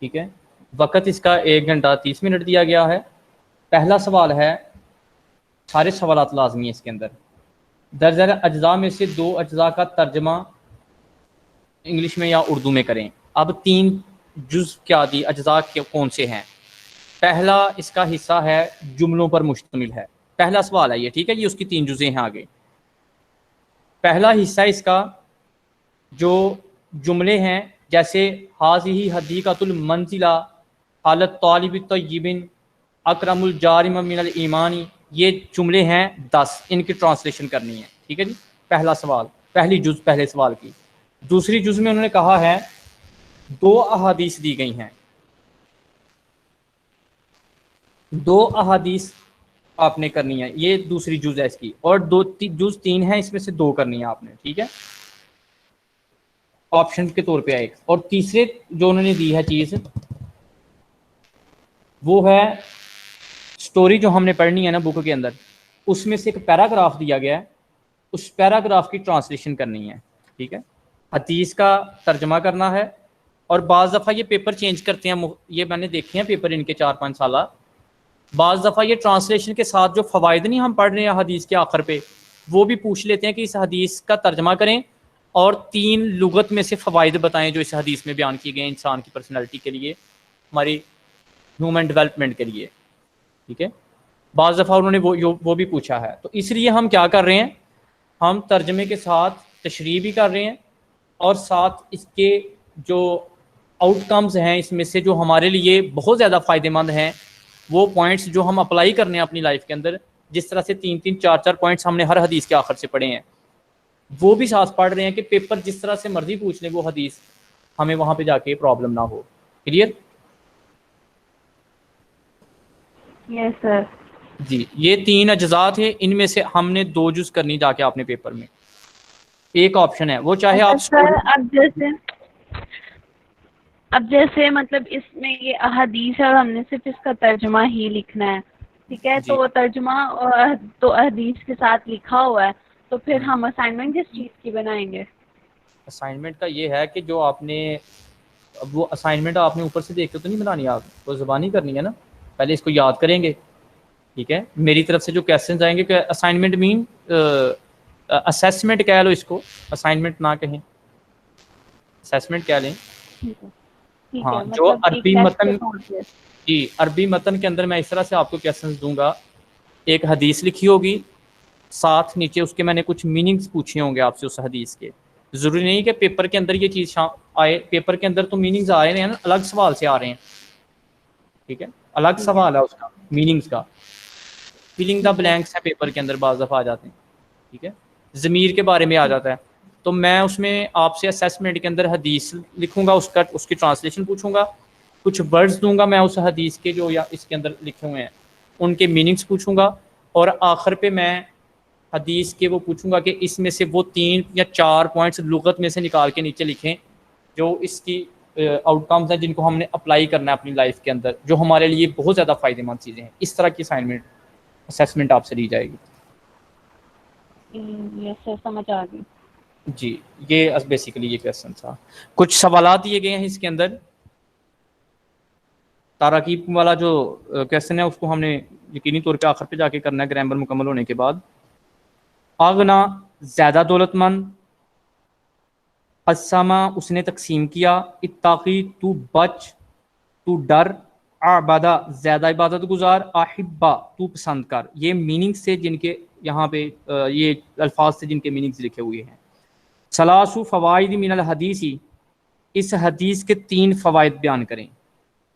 Speaker 1: ٹھیک ہے، وقت اس کا 1 گھنٹہ 30 منٹ دیا گیا ہے. پہلا سوال ہے، سارے سوالات لازمی ہیں اس کے اندر. درجہ اجزاء میں سے 2 اجزاء کا ترجمہ انگلش میں یا اردو میں کریں. اب 3 جز کیا دی، اجزاء کون سے ہیں؟ پہلا اس کا حصہ ہے جملوں پر مشتمل ہے. پہلا سوال ہے یہ، ٹھیک ہے، یہ اس کی 3 جزیں ہیں. آگے پہلا حصہ اس کا جو جملے ہیں، جیسے حاضی حدیقۃ المنزلہ، حالت طالب طیب، اکرم الجارم من الایمانی، یہ جملے ہیں 10، ان کی ٹرانسلیشن کرنی ہے. ٹھیک ہے جی، پہلا سوال، پہلی جز پہلے سوال کی. دوسری جز میں انہوں نے کہا ہے 2 احادیث دی گئی ہیں. دو احادیث آپ نے کرنی ہے، یہ دوسری جز ہے اس کی، اور جز 3 ہے، اس میں سے 2 کرنی ہے آپ نے، ٹھیک ہے، آپشن کے طور پہ ایک۔ اور تیسرے جو انہوں نے دی ہے چیز، وہ ہے سٹوری جو ہم نے پڑھنی ہے نا بک کے اندر، اس میں سے ایک پیراگراف دیا گیا ہے، اس پیراگراف کی ٹرانسلیشن کرنی ہے، ٹھیک ہے، حدیث کا ترجمہ کرنا ہے۔ اور بعض دفعہ یہ پیپر چینج کرتے ہیں، یہ میں نے دیکھے ہیں پیپر ان کے 4-5 سالہ، بعض دفعہ یہ ٹرانسلیشن کے ساتھ جو فوائد نہیں ہم پڑھ رہے ہیں حدیث کے آخر پہ، وہ بھی پوچھ لیتے ہیں کہ اس حدیث کا ترجمہ کریں اور 3 لغت میں سے فوائد بتائیں جو اس حدیث میں بیان کیے گئے انسان کی پرسنالٹی کے لیے، ہماری ہیومن ڈیولپمنٹ کے لیے، ٹھیک ہے، بعض دفعہ انہوں نے وہ بھی پوچھا ہے۔ تو اس لیے ہم کیا کر رہے ہیں، ہم ترجمے کے ساتھ تشریح بھی کر رہے ہیں، اور ساتھ اس کے جو آؤٹ کمز ہیں اس میں سے جو ہمارے لیے بہت زیادہ فائدہ مند ہیں، وہ پوائنٹس جو ہم اپلائی کرنے ہیں اپنی لائف کے اندر، جس طرح سے 3-3 4-4 پوائنٹس ہم نے ہر حدیث کے آخر سے پڑھے ہیں، وہ بھی ساتھ پڑھ رہے ہیں کہ پیپر جس طرح سے مرضی پوچھ لیں وہ حدیث، ہمیں وہاں پہ جا کے پرابلم نہ ہو۔ کلیئر؟
Speaker 2: یس سر۔
Speaker 1: جی، یہ 3 اجزاء تھے، ان میں سے ہم نے 2 جز کرنی جا کے آپ نے پیپر میں، ایک آپشن ہے وہ چاہے
Speaker 2: اچھا
Speaker 1: آپ
Speaker 2: سر، اب جیسے مطلب اس میں یہ احادیث ہے اور ہم نے صرف اس کا ترجمہ ہی لکھنا ہے، ٹھیک ہے،
Speaker 1: جی
Speaker 2: تو ترجمہ تو احادیث کے ساتھ لکھا ہوا ہے، تو پھر ہم اسائنمنٹ کس چیز کی بنائیں گے؟
Speaker 1: اسائنمنٹ کا یہ ہے کہ جو آپ نے، اب وہ اسائنمنٹ آپ نے اوپر سے دیکھ کے تو نہیں بنانی، آپ کو زبانی کرنی ہے نا، پہلے اس کو یاد کریں گے، ٹھیک ہے، میری طرف سے جو کویسچنز آئیں گے کہ اسائنمنٹ مین اسیسمنٹ کہہ لو اس کو، اسائنمنٹ نہ کہیں، اسیسمنٹ کہہ لیں۔
Speaker 2: ٹھیک ہے، ٹھیک
Speaker 1: ہاں،
Speaker 2: ہے،
Speaker 1: جو
Speaker 2: مطلب ایک
Speaker 1: عربی
Speaker 2: ٹیسٹ کے
Speaker 1: متن،
Speaker 2: طور پہ۔
Speaker 1: جی عربی متن کے اندر میں اس طرح سے آپ کو کویسچنز دوں گا، ایک حدیث لکھی ہوگی، ساتھ نیچے اس کے میں نے کچھ میننگز پوچھے ہوں گے آپ سے اس حدیث کے، ضروری نہیں کہ پیپر کے اندر یہ چیز آئے، پیپر کے اندر تو میننگز آئے رہے ہیں نا، الگ سوال سے آ رہے ہیں، ٹھیک ہے، الگ
Speaker 2: ٹھیک ہے،
Speaker 1: سوال ہے اس کا میننگز کا، فلنگ دا
Speaker 2: ٹھیک ہے،
Speaker 1: بلینکس ہے پیپر کے اندر بعض دفعہ آ جاتے ہیں، ٹھیک ہے، ضمیر کے بارے میں آ
Speaker 2: ٹھیک
Speaker 1: جاتا ہے، تو میں اس میں آپ سے اسیسمنٹ کے اندر حدیث لکھوں گا، اس کی ٹرانسلیشن پوچھوں گا، کچھ ورڈز دوں گا میں اس حدیث کے جو یا اس کے اندر لکھے ہوئے ہیں ان کے میننگز پوچھوں گا، اور آخر پہ میں حدیث کے وہ پوچھوں گا کہ اس میں سے وہ 3 یا 4 پوائنٹس لغت میں سے نکال کے نیچے لکھیں جو اس کی آؤٹ کمز ہیں جن کو ہم نے اپلائی کرنا ہے اپنی لائف کے اندر، جو ہمارے لیے بہت زیادہ فائدہ مند چیزیں ہیں۔ اس طرح کی اسیسمنٹ آپ سے لی جائے گی۔
Speaker 2: یس سر، سمجھ آ گئی۔
Speaker 1: جی، یہ بیسیکلی یہ کویسچن تھا، کچھ سوالات دیے گئے ہیں اس کے اندر، تراکیب والا جو کویسچن ہے اس کو ہم نے یقینی طور پہ آخر پہ جا کے کرنا ہے گرامر مکمل ہونے کے بعد۔ اغنا زیادہ دولت مند، قسما اس نے تقسیم کیا، اتقی تو بچ، تو ڈر، عبادہ زیادہ عبادت گزار، احبا تو پسند کر، یہ میننگ سے جن کے یہاں پہ یہ الفاظ سے جن کے میننگز لکھے ہوئے ہیں۔ ثلاث فوائد من الحدیثی، اس حدیث کے 3 فوائد بیان کریں۔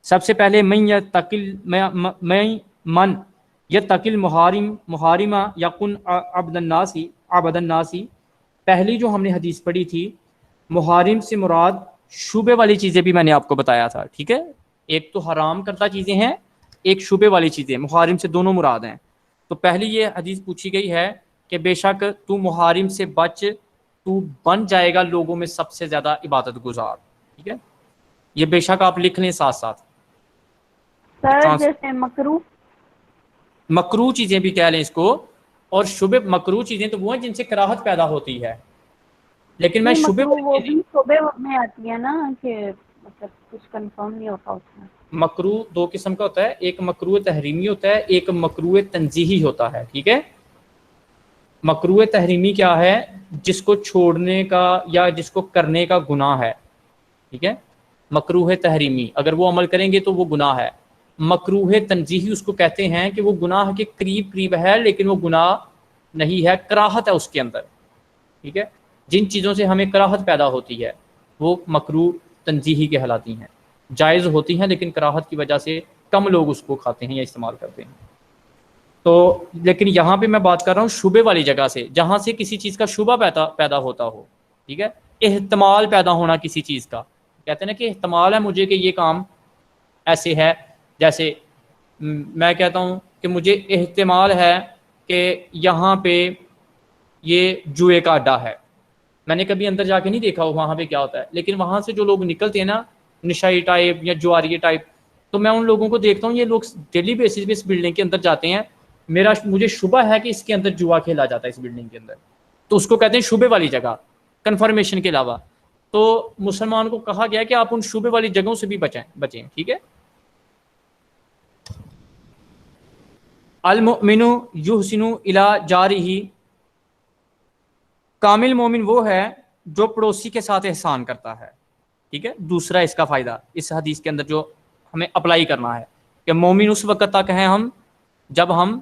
Speaker 1: سب سے پہلے من یتقل محارمہ یقن عبد الناسی، پہلی جو ہم نے حدیث پڑھی تھی، محارم سے مراد شوبے والی چیزیں بھی میں نے آپ کو بتایا تھا، ٹھیک ہے، ایک تو حرام کردہ چیزیں ہیں، ایک شوبے والی چیزیں، محارم سے دونوں مراد ہیں۔ تو پہلی یہ حدیث پوچھی گئی ہے کہ بے شک تو محارم سے بچ، تو بن جائے گا لوگوں میں سب سے زیادہ عبادت گزار، ٹھیک ہے، یہ بے شک آپ لکھ لیں ساتھ ساتھ۔
Speaker 2: سر جیسے
Speaker 1: مکروہ چیزیں بھی کہہ لیں اس کو، اور شبہ مکروہ چیزیں تو وہ ہیں جن سے کراہت پیدا ہوتی ہے، لیکن میں
Speaker 2: نہیں،
Speaker 1: شبہ
Speaker 2: مکروہ وہ
Speaker 1: والی چیزیں،
Speaker 2: بھی صبح میں آتی ہے نا کہ مطلب کچھ کنفرم نہیں ہوتا اس میں۔
Speaker 1: مکروہ 2 قسم کا ہوتا ہے، ایک مکروہ تحریمی ہوتا ہے، ایک مکروہ تنزیہی ہوتا ہے، ٹھیک ہے۔ مکروہ تحریمی کیا ہے؟ جس کو چھوڑنے کا یا جس کو کرنے کا گناہ ہے، ٹھیک ہے، مکروہ تحریمی، اگر وہ عمل کریں گے تو وہ گناہ ہے۔ مکروہ تنزیہی اس کو کہتے ہیں کہ وہ گناہ کے قریب ہے لیکن وہ گناہ نہیں ہے، کراہت ہے اس کے اندر، ٹھیک ہے، جن چیزوں سے ہمیں کراہت پیدا ہوتی ہے وہ مکروہ تنزیہی کہلاتی ہیں، جائز ہوتی ہیں لیکن کراہت کی وجہ سے کم لوگ اس کو کھاتے ہیں یا استعمال کرتے ہیں۔ تو لیکن یہاں پہ میں بات کر رہا ہوں شبے والی جگہ سے، جہاں سے کسی چیز کا شبہ پیدا ہوتا ہو، ٹھیک ہے، احتمال پیدا ہونا کسی چیز کا، کہتے ہیں نا کہ احتمال ہے مجھے کہ یہ کام ایسے ہے، جیسے میں کہتا ہوں کہ مجھے احتمال ہے کہ یہاں پہ یہ جوئے کا اڈا ہے. میں نے کبھی اندر جا کے نہیں دیکھا وہاں پہ کیا ہوتا ہے, لیکن وہاں سے جو لوگ نکلتے ہیں نا, نشائی ٹائپ یا جواری ٹائپ, تو میں ان لوگوں کو دیکھتا ہوں, یہ لوگ ڈیلی بیسس پہ اس بلڈنگ کے اندر جاتے ہیں. مجھے شبہ ہے کہ اس کے اندر جوا کھیلا جاتا ہے اس بلڈنگ کے اندر, تو اس کو کہتے ہیں شبے والی جگہ, کنفرمیشن کے علاوہ. تو مسلمان کو کہا گیا کہ آپ ان شبے والی جگہوں سے بھی بچیں. ٹھیک ہے. المؤمن یحسن الی جارہ, کامل مومن وہ ہے جو پڑوسی کے ساتھ احسان کرتا ہے. ٹھیک ہے. دوسرا اس کا فائدہ اس حدیث کے اندر جو ہمیں اپلائی کرنا ہے کہ مومن اس وقت تک ہیں ہم جب ہم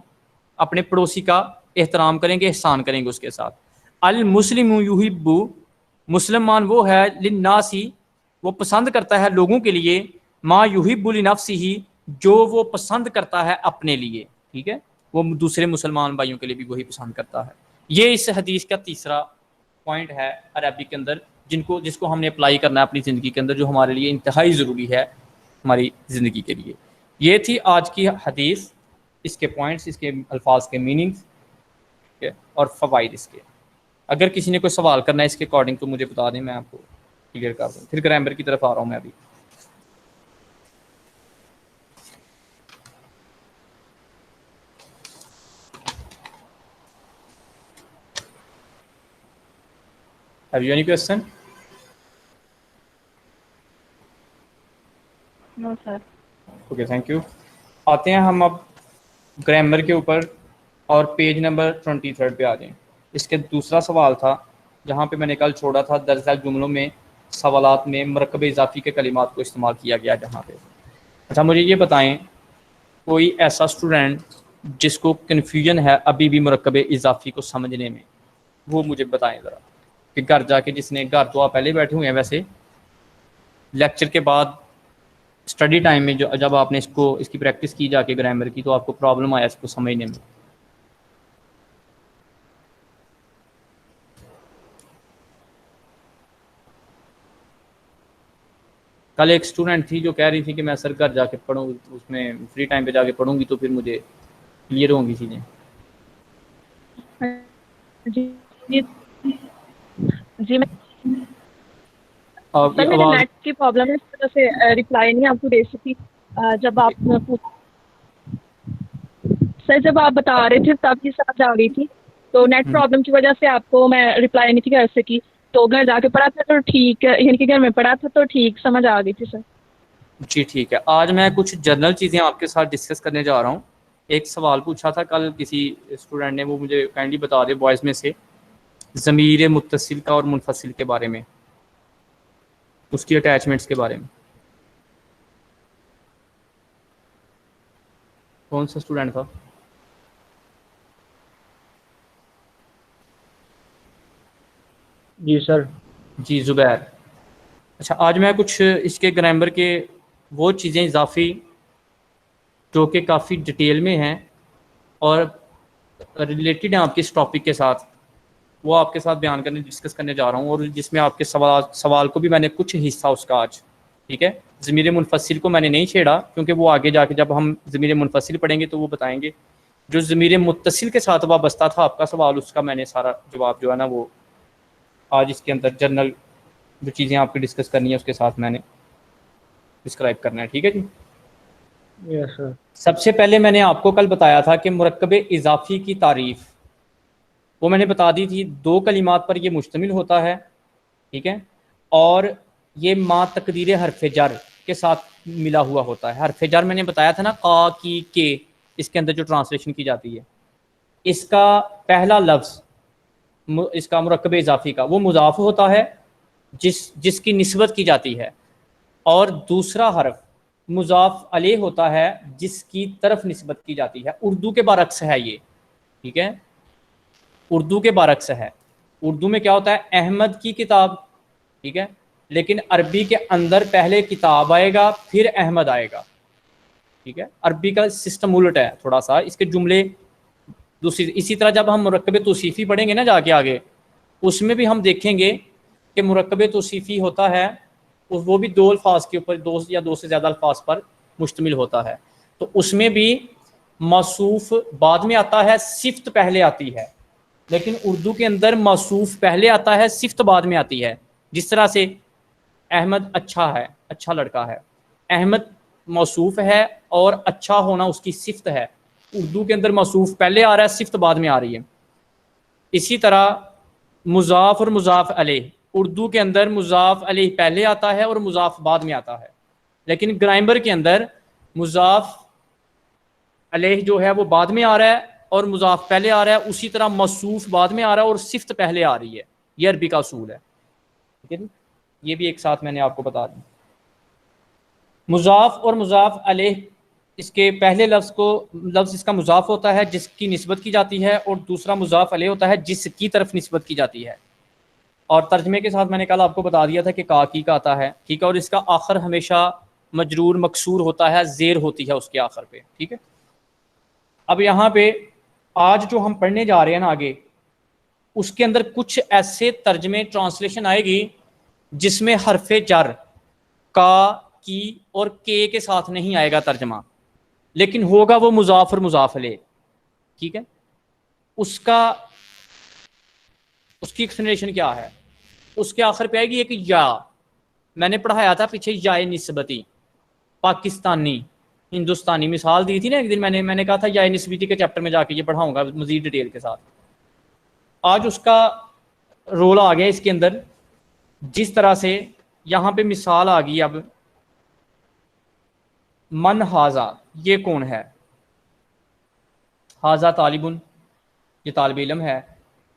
Speaker 1: اپنے پڑوسی کا احترام کریں گے, احسان کریں گے اس کے ساتھ. المسلم یحب, مسلمان وہ ہے للناس, وہ پسند کرتا ہے لوگوں کے لیے, ما یحب لنفسہ, جو وہ پسند کرتا ہے اپنے لیے. ٹھیک ہے. وہ دوسرے مسلمان بھائیوں کے لیے بھی وہی پسند کرتا ہے. یہ اس حدیث کا تیسرا پوائنٹ ہے عربک کے اندر, جس کو ہم نے اپلائی کرنا ہے اپنی زندگی کے اندر, جو ہمارے لیے انتہائی ضروری ہے ہماری زندگی کے لیے. یہ تھی آج کی حدیث, اس کے پوائنٹس, اس کے الفاظ کے میننگز اور فوائد اس کے. اگر کسی نے کوئی سوال کرنا ہے اس کے اکارڈنگ تو مجھے بتا دیں, میں آپ کو کلیئر کر دوں. پھر گرامر کی طرف آ رہا ہوں میں ابھی. Have you any question?
Speaker 2: No sir.
Speaker 1: Okay, thank you. آتے ہیں ہم اب گرامر کے اوپر, اور پیج نمبر 23 پہ آ جائیں. اس کے دوسرا سوال تھا جہاں پہ میں نے کل چھوڑا تھا, درج ذیل جملوں میں سوالات میں مرکب اضافی کے کلمات کو استعمال کیا گیا جہاں پہ. اچھا, مجھے یہ بتائیں کوئی ایسا اسٹوڈنٹ جس کو کنفیوژن ہے ابھی بھی مرکب اضافی کو سمجھنے میں, وہ مجھے بتائیں ذرا. کہ گھر جا کے, جس نے گھر تو آپ پہلے بیٹھے ہوئے ہیں ویسے, لیکچر کے بعد اسٹڈی ٹائم میں جب آپ نے اس کی پریکٹس کی جا کے گرامر کی, تو آپ کو پرابلم آیا اس کو سمجھنے میں. کل ایک اسٹوڈنٹ تھی جو کہہ رہی تھی کہ میں سر گھر جا کے پڑھوں, اس میں فری ٹائم پہ جا کے پڑھوں گی تو پھر مجھے کلیئر ہوں گی چیزیں.
Speaker 2: جی جی
Speaker 1: آپ کی
Speaker 2: سر, میرے
Speaker 1: آواز
Speaker 2: نیٹ کی پرابلم ہے, اس وجہ سے ریپلائی نہیں آپ کو دے سکی. جب آپ سر جب آپ بتا رہے تھے تب کی سمجھ آ گئی تھی, تو نیٹ پرابلم کی وجہ سے آپ کو میں ریپلائی نہیں تھی کر سکی. تو گھر جا کے پڑھا تھا تو ٹھیک, یعنی کہ گھر میں پڑھا تھا تو ٹھیک سمجھ آ گئی تھی سر.
Speaker 1: جی ٹھیک ہے. آج میں کچھ جنرل چیزیں آپ کے ساتھ ڈسکس کرنے جا رہا ہوں. ایک سوال پوچھا تھا کل کسی اسٹوڈنٹ نے, وہ مجھے کائنڈلی بتا دے بوائز میں سے, ضمیر متصل کا اور منفصل کے بارے میں, اس کی اٹیچمنٹس کے بارے میں. کون سا اسٹوڈنٹ تھا؟
Speaker 3: جی سر.
Speaker 1: جی زبیر. اچھا, آج میں کچھ اس کے گرامر کے وہ چیزیں اضافی جو کہ کافی ڈیٹیل میں ہیں اور ریلیٹڈ ہیں آپ کے اس ٹاپک کے ساتھ, وہ آپ کے ساتھ بیان کرنے ڈسکس کرنے جا رہا ہوں. اور جس میں آپ کے سوال کو بھی میں نے کچھ حصہ اس کا آج, ٹھیک ہے, ضمیر منفصل کو میں نے نہیں چھیڑا کیونکہ وہ آگے جا کے جب ہم ضمیر منفصل پڑھیں گے تو وہ بتائیں گے. جو ضمیر متصل کے ساتھ وابستہ تھا آپ کا سوال, اس کا میں نے سارا جواب جو ہے نا وہ آج اس کے اندر جنرل جو چیزیں آپ کی ڈسکس کرنی ہے اس کے ساتھ میں نے ڈسکرائب کرنا ہے. ٹھیک ہے جی.
Speaker 3: یس سر.
Speaker 1: سب سے پہلے میں نے آپ کو کل بتایا تھا کہ مرکب اضافی کی تعریف وہ میں نے بتا دی تھی. 2 کلمات پر یہ مشتمل ہوتا ہے, ٹھیک ہے, اور یہ ما تقدیر حرف جر کے ساتھ ملا ہوا ہوتا ہے. حرف جر میں نے بتایا تھا نا, قا کی کے, اس کے اندر جو ٹرانسلیشن کی جاتی ہے, اس کا پہلا لفظ اس کا مرکب اضافی کا وہ مضاف ہوتا ہے جس کی نسبت کی جاتی ہے, اور دوسرا حرف مضاف علیہ ہوتا ہے جس کی طرف نسبت کی جاتی ہے. اردو کے برعکس ہے یہ, ٹھیک ہے, اردو کے برعکس ہے. اردو میں کیا ہوتا ہے, احمد کی کتاب, ٹھیک ہے, لیکن عربی کے اندر پہلے کتاب آئے گا پھر احمد آئے گا, ٹھیک ہے. عربی کا سسٹم الٹ ہے تھوڑا سا, اس کے جملے دوسری. اسی طرح جب ہم مرکب توصیفی پڑھیں گے نا جا کے آگے, اس میں بھی ہم دیکھیں گے کہ مرکب توصیفی ہوتا ہے وہ بھی 2 الفاظ کے اوپر, 2 یا 2 سے زیادہ الفاظ پر مشتمل ہوتا ہے. تو اس میں بھی موصوف بعد میں آتا ہے، صفت پہلے آتی ہے، لیکن اردو کے اندر موصوف پہلے آتا ہے، صفت بعد میں آتی ہے. جس طرح سے احمد اچھا ہے، اچھا لڑکا ہے، احمد موصوف ہے اور اچھا ہونا اس کی صفت ہے. اردو کے اندر موصوف پہلے آ رہا ہے، صفت بعد میں آ رہی ہے. اسی طرح مضاف اور مضاف علیہ، اردو کے اندر مضاف علیہ پہلے آتا ہے اور مضاف بعد میں آتا ہے، لیکن گرامر کے اندر مضاف علیہ جو ہے وہ بعد میں آ رہا ہے اور مضاف پہلے آ رہا ہے. اسی طرح موصوف بعد میں آ رہا ہے اور صفت پہلے آ رہی ہے. یہ عربی کا اصول ہے. ٹھیک ہے، یہ بھی ایک ساتھ میں نے آپ کو بتا دیا. مضاف اور مضاف علیہ، اس کے پہلے لفظ اس کا مضاف ہوتا ہے جس کی نسبت کی جاتی ہے، اور دوسرا مضاف علیہ ہوتا ہے جس کی طرف نسبت کی جاتی ہے. اور ترجمے کے ساتھ میں نے کل آپ کو بتا دیا تھا کہ کا آتا ہے. ٹھیک ہے، اور اس کا آخر ہمیشہ مجرور مکسور ہوتا ہے، زیر ہوتی ہے اس کے آخر پہ. ٹھیک ہے، اب یہاں پہ آج جو ہم پڑھنے جا رہے ہیں نا آگے، اس کے اندر کچھ ایسے ترجمے ٹرانسلیشن آئے گی جس میں حرف جر کا، کی اور کے ساتھ نہیں آئے گا ترجمہ، لیکن ہوگا وہ مضاف اور مضاف علیہ. ٹھیک ہے، اس کی ایکسپلینیشن کیا ہے؟ اس کے آخر پہ آئے گی ایک یا. میں نے پڑھایا تھا پیچھے یا نسبتی، پاکستانی، ہندوستانی، مثال دی تھی نا ایک دن میں نے کہا تھا یا نسبتی کے چیپٹر میں جا کے یہ پڑھاؤں گا مزید ڈیٹیل کے ساتھ. آج اس کا رول آ گیا اس کے اندر. جس طرح سے یہاں پہ مثال آ گئی، اب من ہاذا، یہ کون ہے؟ ہاذا طالبن، یہ طالب علم ہے.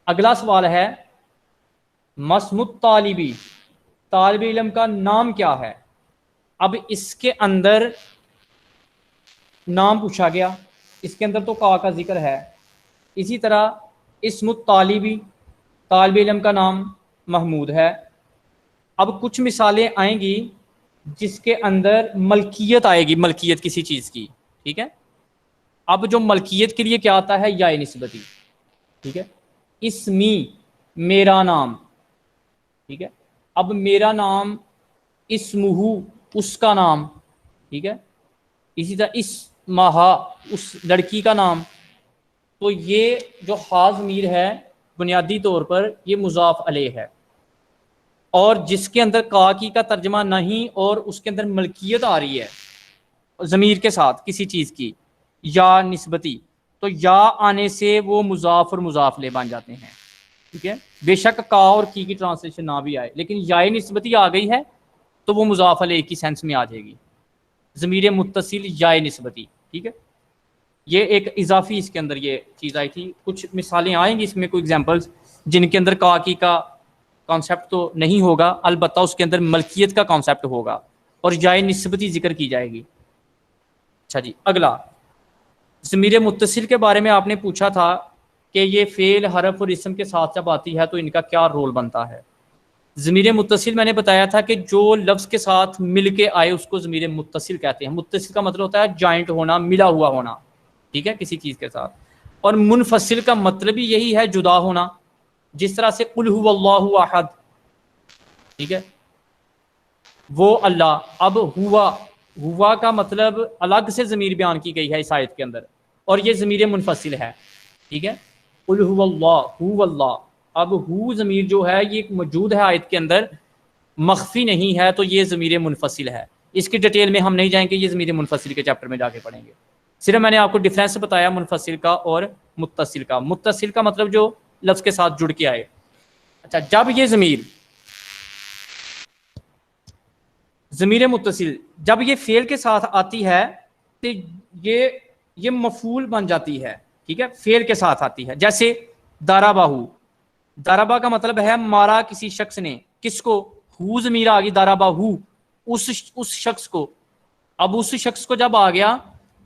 Speaker 1: اگلا سوال ہے مسم الطالبی، طالب علم کا نام کیا ہے؟ اب اس کے اندر نام پوچھا گیا، اس کے اندر تو کا ذکر ہے. اسی طرح اسم الطالبی، طالب علم کا نام محمود ہے. اب کچھ مثالیں آئیں گی جس کے اندر ملکیت آئے گی، ملکیت کسی چیز کی. ٹھیک ہے، اب جو ملکیت کے لیے کیا آتا ہے؟ یا نسبتی. ٹھیک ہے، اسمی، میرا نام. ٹھیک ہے، اب میرا نام، اسمہ، اس کا نام. ٹھیک ہے، اسی طرح اسمہا، اس لڑکی کا نام. تو یہ جو ہا ضمیر ہے بنیادی طور پر یہ مضاف علیہ ہے، اور جس کے اندر کا ترجمہ نہیں اور اس کے اندر ملکیت آ رہی ہے ضمیر کے ساتھ کسی چیز کی، یا نسبتی، تو یا آنے سے وہ مضاف اور مضاف لے بن جاتے ہیں. ٹھیک ہے، بے شک کا اور کی ٹرانسلیشن نہ بھی آئے، لیکن یا نسبتی آ گئی ہے تو وہ مضاف علیہ کی سینس میں آ جائے گی، ضمیر متصل یا نسبتی. ٹھیک ہے، یہ ایک اضافی اس کے اندر یہ چیز آئی تھی. کچھ مثالیں آئیں گی اس میں، کوئی ایگزامپلس جن کے اندر کا کانسیپٹ تو نہیں ہوگا، البتہ اس کے اندر ملکیت کا کانسیپٹ ہوگا اور یا نسبتی ذکر کی جائے گی. اچھا جی، اگلا ضمیر متصل کے بارے میں آپ نے پوچھا تھا کہ یہ فعل، حرف اور اسم کے ساتھ جب آتی ہے تو ان کا کیا رول بنتا ہے. ضمیر متصل میں نے بتایا تھا کہ جو لفظ کے ساتھ مل کے آئے اس کو ضمیر متصل کہتے ہیں. متصل کا مطلب ہوتا ہے جوائنٹ ہونا، ملا ہوا ہونا. ٹھیک ہے، کسی چیز کے ساتھ. اور منفصل کا مطلب ہی یہی ہے، جدا ہونا. جس طرح سے قل هو اللہ احد، ٹھیک ہے، وہ اللہ. اب ہوا کا مطلب الگ سے ضمیر بیان کی گئی ہے اس آیت کے اندر، اور یہ ضمیر منفصل ہے. ٹھیک ہے، قل هو اللہ، هو اللہ. اب ہو ضمیر جو ہے یہ موجود ہے آیت کے اندر، مخفی نہیں ہے، تو یہ ضمیر منفصل ہے. اس کی ڈیٹیل میں ہم نہیں جائیں گے، یہ ضمیر منفصل کے چیپٹر میں جا کے پڑھیں گے. صرف میں نے آپ کو ڈیفرنس بتایا منفصل کا اور متصل کا. متصل کا مطلب جو لفظ کے ساتھ جڑ کے آئے. اچھا، جب یہ ضمیر متصل جب یہ فعل کے ساتھ آتی ہے تو یہ مفعول بن جاتی ہے. ٹھیک ہے، فعل کے ساتھ آتی ہے. جیسے ضربہ، ضربہ کا مطلب ہے مارا کسی شخص نے. کس کو؟ ہو ضمیر آ گئی، ضربہ، اس شخص کو. اب اس شخص کو جب آ گیا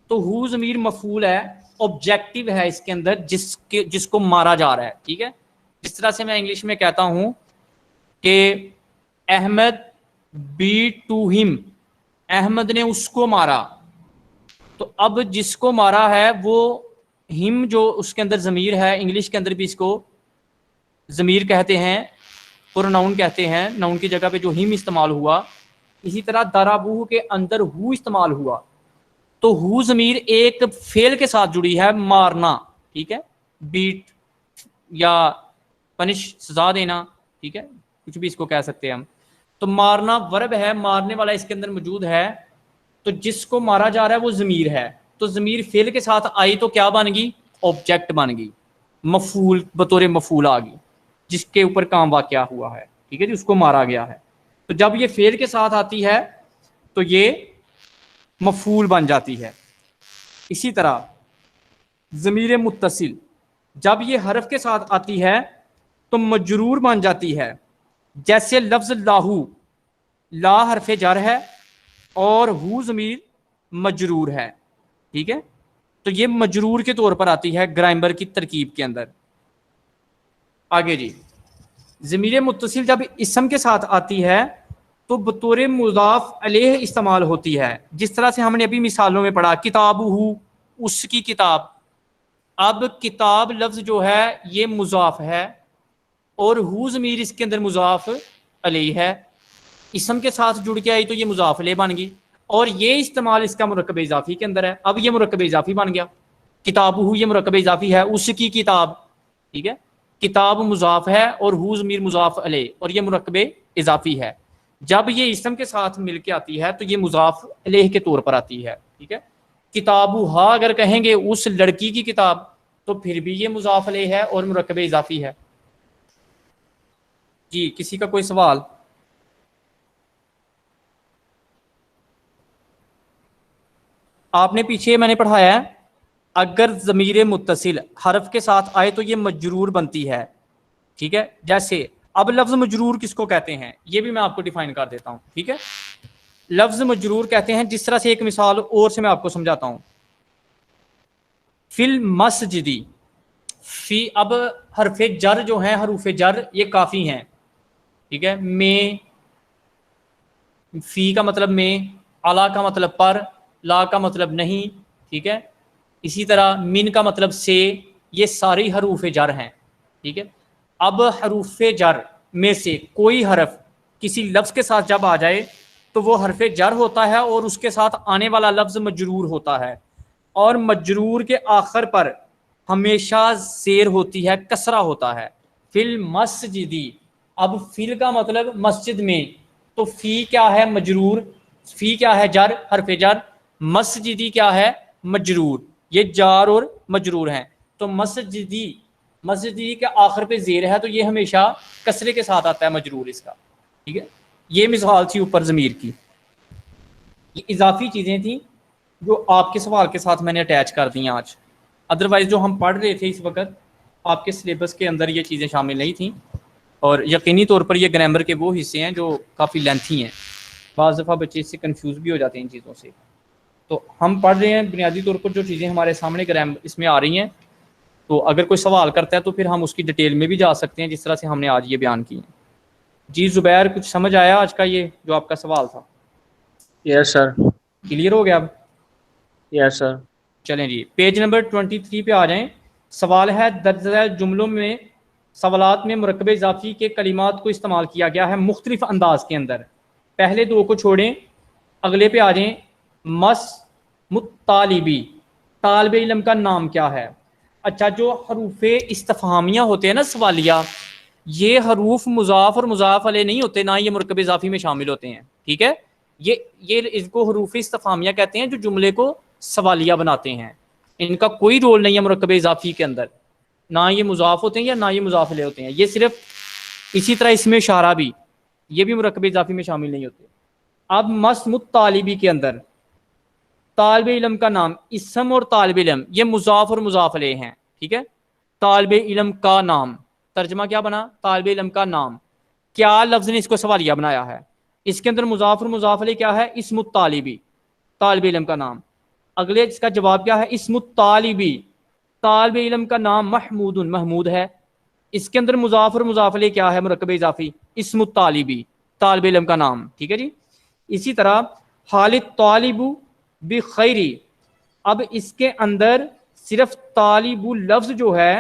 Speaker 1: تو ہو ضمیر مفعول ہے، آبجیکٹو ہے اس کے اندر، جس کو مارا جا رہا ہے. ٹھیک ہے، جس طرح سے میں انگلش میں کہتا ہوں کہ احمد بیٹ ٹو ہم، احمد نے اس کو مارا. تو اب جس کو مارا ہے وہ ہم، جو اس کے اندر ضمیر ہے، انگلش کے اندر بھی اس کو ضمیر کہتے ہیں، پروناؤن کہتے ہیں. ناؤن کی جگہ پہ جو ہم استعمال ہوا. اسی طرح ضربوہ کے اندر ہو استعمال ہوا. تو ہو ضمیر ایک فعل کے ساتھ جڑی ہے، مارنا، ٹھیک ہے، بیٹ یا پنش، سزا دینا، ٹھیک ہے، کچھ بھی اس کو کہہ سکتے ہیں ہم. تو مارنا ورب ہے، مارنے والا اس کے اندر موجود ہے، تو جس کو مارا جا رہا ہے وہ ضمیر ہے. تو ضمیر فعل کے ساتھ آئی تو کیا بن گئی؟ آبجیکٹ بن گئی، مفعول بطور مفعول آ گئی، جس کے اوپر کام واقعہ ہوا ہے، ٹھیک ہے جی، اس کو مارا گیا ہے. تو جب یہ فعل کے ساتھ آتی ہے تو یہ مفعول بن جاتی ہے. اسی طرح ضمیر متصل جب یہ حرف کے ساتھ آتی ہے تو مجرور بن جاتی ہے. جیسے لفظ لاہو، لا حرف جر ہے اور ہو ضمیر مجرور ہے، ٹھیک ہے، تو یہ مجرور کے طور پر آتی ہے گرامر کی ترکیب کے اندر. آگے جی، ضمیر متصل جب اسم کے ساتھ آتی ہے تو بطور مضاف علیہ استعمال ہوتی ہے، جس طرح سے ہم نے ابھی مثالوں میں پڑھا، کتاب ہو، اس کی کتاب. اب کتاب لفظ جو ہے یہ مضاف ہے اور ہو ضمیر اس کے اندر مضاف علیہ ہے، اسم کے ساتھ جڑ کے آئی تو یہ مضاف علیہ بن گئی، اور یہ استعمال اس کا مرکب اضافی کے اندر ہے. اب یہ مرکب اضافی بن گیا، کتاب ہو یہ مرکب اضافی ہے، اس کی کتاب، ٹھیک ہے، کتاب مضاف ہے اور ہو ضمیر مضاف علیہ اور یہ مرکب اضافی ہے. جب یہ اسم کے ساتھ مل کے آتی ہے تو یہ مضاف علیہ کے طور پر آتی ہے، ٹھیک ہے. کتابھا اگر کہیں گے اس لڑکی کی کتاب تو پھر بھی یہ مضاف علیہ ہے اور مرکب اضافی ہے. جی کسی کا کوئی سوال؟ آپ نے پیچھے میں نے پڑھایا ہے اگر ضمیر متصل حرف کے ساتھ آئے تو یہ مجرور بنتی ہے، ٹھیک ہے. جیسے اب لفظ مجرور کس کو کہتے ہیں یہ بھی میں آپ کو ڈیفائن کر دیتا ہوں، ٹھیک ہے. لفظ مجرور کہتے ہیں جس طرح سے، ایک مثال اور سے میں آپ کو سمجھاتا ہوں. فی المسجدی، فی، اب حرف جر جو ہیں، حروف جر یہ کافی ہیں، ٹھیک ہے. میں، فی کا مطلب میں، علا کا مطلب پر، لا کا مطلب نہیں، ٹھیک ہے. اسی طرح من کا مطلب سے، یہ ساری حروف جر ہیں، ٹھیک ہے. اب حروف جر میں سے کوئی حرف کسی لفظ کے ساتھ جب آ جائے تو وہ حرف جر ہوتا ہے اور اس کے ساتھ آنے والا لفظ مجرور ہوتا ہے، اور مجرور کے آخر پر ہمیشہ زیر ہوتی ہے، کسرہ ہوتا ہے. فی المسجدی، اب فی کا مطلب مسجد میں، تو فی کیا ہے؟ مجرور. فی کیا ہے؟ جر، حرف جر. مسجدی کیا ہے؟ مجرور. یہ جار اور مجرور ہیں. تو مسجدی، مسجدی کے آخر پہ زیر ہے تو یہ ہمیشہ کسرے کے ساتھ آتا ہے مجرور اس کا، ٹھیک ہے. یہ مثال تھی اوپر ضمیر کی. یہ اضافی چیزیں تھیں جو آپ کے سوال کے ساتھ میں نے اٹیچ کر دی ہیں آج. ادروائز جو ہم پڑھ رہے تھے اس وقت آپ کے سلیبس کے اندر یہ چیزیں شامل نہیں تھیں، اور یقینی طور پر یہ گرامر کے وہ حصے ہیں جو کافی لینتھی ہیں، بعض دفعہ بچے اس سے کنفیوز بھی ہو جاتے ہیں ان چیزوں سے. تو ہم پڑھ رہے ہیں بنیادی طور پر جو چیزیں ہمارے سامنے گرامر اس میں آ رہی ہیں، تو اگر کوئی سوال کرتا ہے تو پھر ہم اس کی ڈیٹیل میں بھی جا سکتے ہیں جس طرح سے ہم نے آج یہ بیان کی ہیں. جی زبیر، کچھ سمجھ آیا آج کا یہ جو آپ کا سوال تھا؟
Speaker 3: یس سر.
Speaker 1: کلیئر ہو گیا اب؟
Speaker 3: یس سر.
Speaker 1: چلیں جی پیج نمبر 23 پہ آ جائیں. سوال ہے درج جملوں میں سوالات میں مرکب اضافی کے کلمات کو استعمال کیا گیا ہے مختلف انداز کے اندر. پہلے دو کو چھوڑیں، اگلے پہ آ جائیں. مس مطالبی، طالب علم کا نام کیا ہے؟ اچھا، جو حروف استفہامیہ ہوتے ہیں نا، سوالیہ، یہ حروف مضاف اور مضاف علیہ نہیں ہوتے، نہ یہ مرکب اضافی میں شامل ہوتے ہیں، ٹھیک ہے. یہ اس کو حروف استفہامیہ کہتے ہیں جو جملے کو سوالیہ بناتے ہیں. ان کا کوئی رول نہیں ہے مرکب اضافی کے اندر، نہ یہ مضاف ہوتے ہیں یا نہ یہ مضاف علیہ ہوتے ہیں. یہ صرف اسی طرح اس میں اشارہ بھی، یہ بھی مرکب اضافی میں شامل نہیں ہوتے. اب مس مطالبی کے اندر طالب علم کا نام، اسم اور طالب علم یہ مضاف اور مضاف علیہ ہیں، ٹھیک ہے. طالب علم کا نام، ترجمہ کیا بنا؟ طالب علم کا نام. کیا لفظ نے اس کو سوالیہ بنایا ہے؟ اس کے اندر مضاف اور مضاف علیہ کیا ہے؟ اسم الطالبی، طالب علم کا نام. اگلے اس کا جواب کیا ہے؟ اسم الطالبی، طالب علم کا نام محمود، محمود ہے. اس کے اندر مضاف اور مضاف علیہ کیا ہے؟ مرکب اضافی، اسم الطالبی، طالب علم کا نام، ٹھیک ہے جی. اسی طرح حالت طالب بخیری، اب اس کے اندر صرف طالب لفظ جو ہے،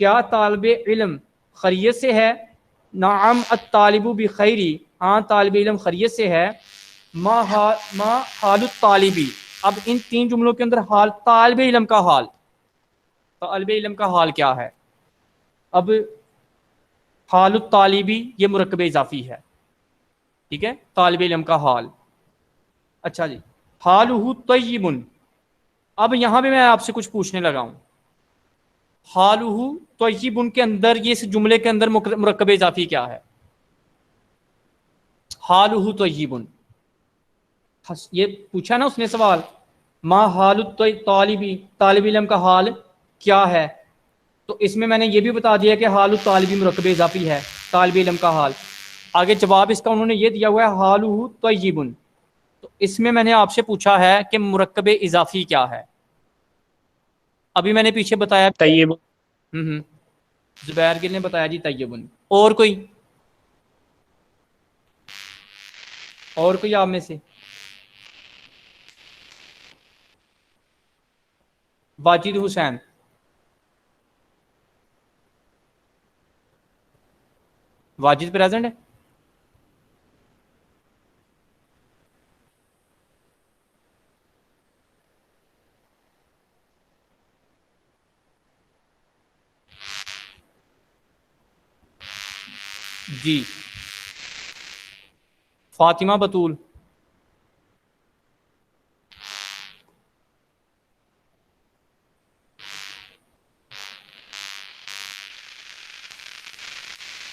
Speaker 1: کیا طالب علم خیریت سے ہے؟ نعم الطالب بخیری، ہاں طالب علم خیریت سے ہے. ما حال الطالبی، اب ان 3 جملوں کے اندر حال، طالب علم کا حال، طالب علم کا حال کیا ہے؟ اب حال الطالبی یہ مرکب اضافی ہے، ٹھیک ہے، طالب علم کا حال. اچھا جی، حالہ طیب. اب یہاں پہ میں آپ سے کچھ پوچھنے لگا ہوں، حالہ طیب کے اندر یہ اس جملے کے اندر مرکب اضافی کیا ہے؟ حالہ طیب، یہ پوچھا نا اس نے سوال، ما حال الطالبی، طالب علم کا حال کیا ہے، تو اس میں نے یہ بھی بتا دیا کہ حال الطالبی مرکب اضافی ہے، طالب علم کا حال. آگے جواب اس کا انہوں نے یہ دیا ہوا ہے حالہ طیب. تو اس میں نے آپ سے پوچھا ہے کہ مرکب اضافی کیا ہے. ابھی میں نے پیچھے بتایا
Speaker 3: طیب.
Speaker 1: زبیر گل نے بتایا جی طیبن. اور کوئی آپ میں سے؟ واجد حسین. واجد پریزنٹ ہے؟ جی. فاطمہ بطول.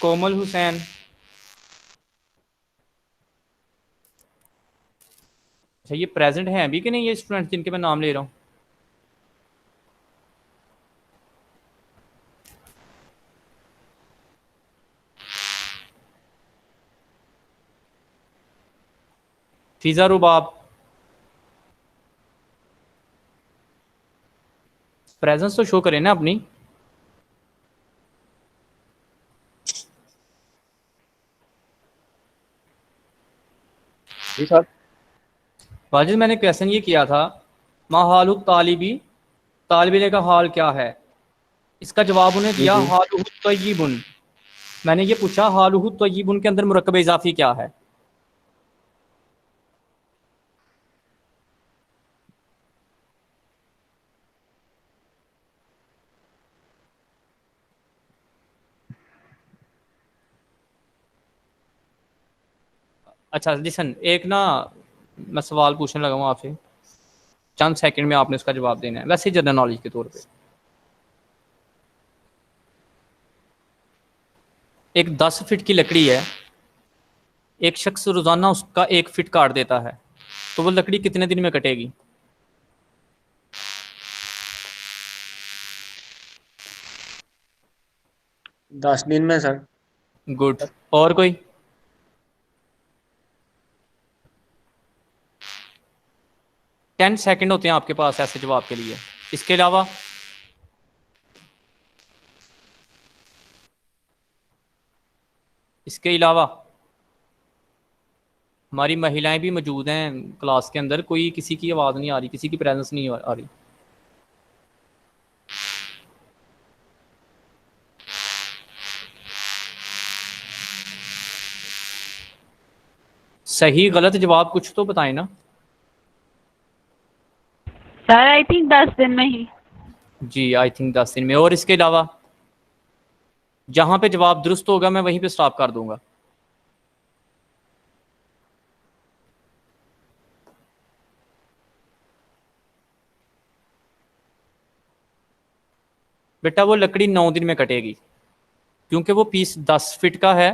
Speaker 1: کومل حسین. اچھا یہ پریزنٹ ہیں ابھی کہ نہیں یہ اسٹوڈنٹ جن کے میں نام لے رہا ہوں؟ فیضا رباب. پریزنس تو شو کریں نا اپنی.
Speaker 3: جی صاحب.
Speaker 1: واجد میں نے کویسچن یہ کیا تھا ما حال الطالبی، طالب علم کا حال کیا ہے، اس کا جواب انہیں دیا
Speaker 3: جی.
Speaker 1: حالہ طیب. میں نے یہ پوچھا حالہ طیب کے اندر مرکب اضافی کیا ہے؟ اچھا لسن، ایک نا میں سوال پوچھنے لگا ہوں آپ سے، چند سیکنڈ میں آپ نے اس کا جواب دینا ہے، ویسے جنرل نالج کے طور پہ. ایک 10 فٹ کی لکڑی ہے، ایک شخص روزانہ اس کا 1 فٹ کاٹ دیتا ہے، تو وہ لکڑی کتنے دن میں کٹے گی؟
Speaker 3: دس دن میں سر.
Speaker 1: گڈ. اور کوئی؟ ٹین سیکنڈ ہوتے ہیں آپ کے پاس ایسے جواب کے لیے. اس کے علاوہ ہماری مہیلائیں بھی موجود ہیں کلاس کے اندر، کوئی کسی کی آواز نہیں آ رہی، کسی کی پریزنس نہیں آ رہی. صحیح غلط جواب کچھ تو بتائیں نا.
Speaker 2: سر آئی تھنک 10 دن میں ہی.
Speaker 1: جی آئی تھنک 10 دن میں. اور اس کے علاوہ جہاں پہ جواب درست ہوگا میں وہیں پہ سٹاپ کر دوں گا. بیٹا وہ لکڑی 9 دن میں کٹے گی، کیونکہ وہ پیس 10 فٹ کا ہے،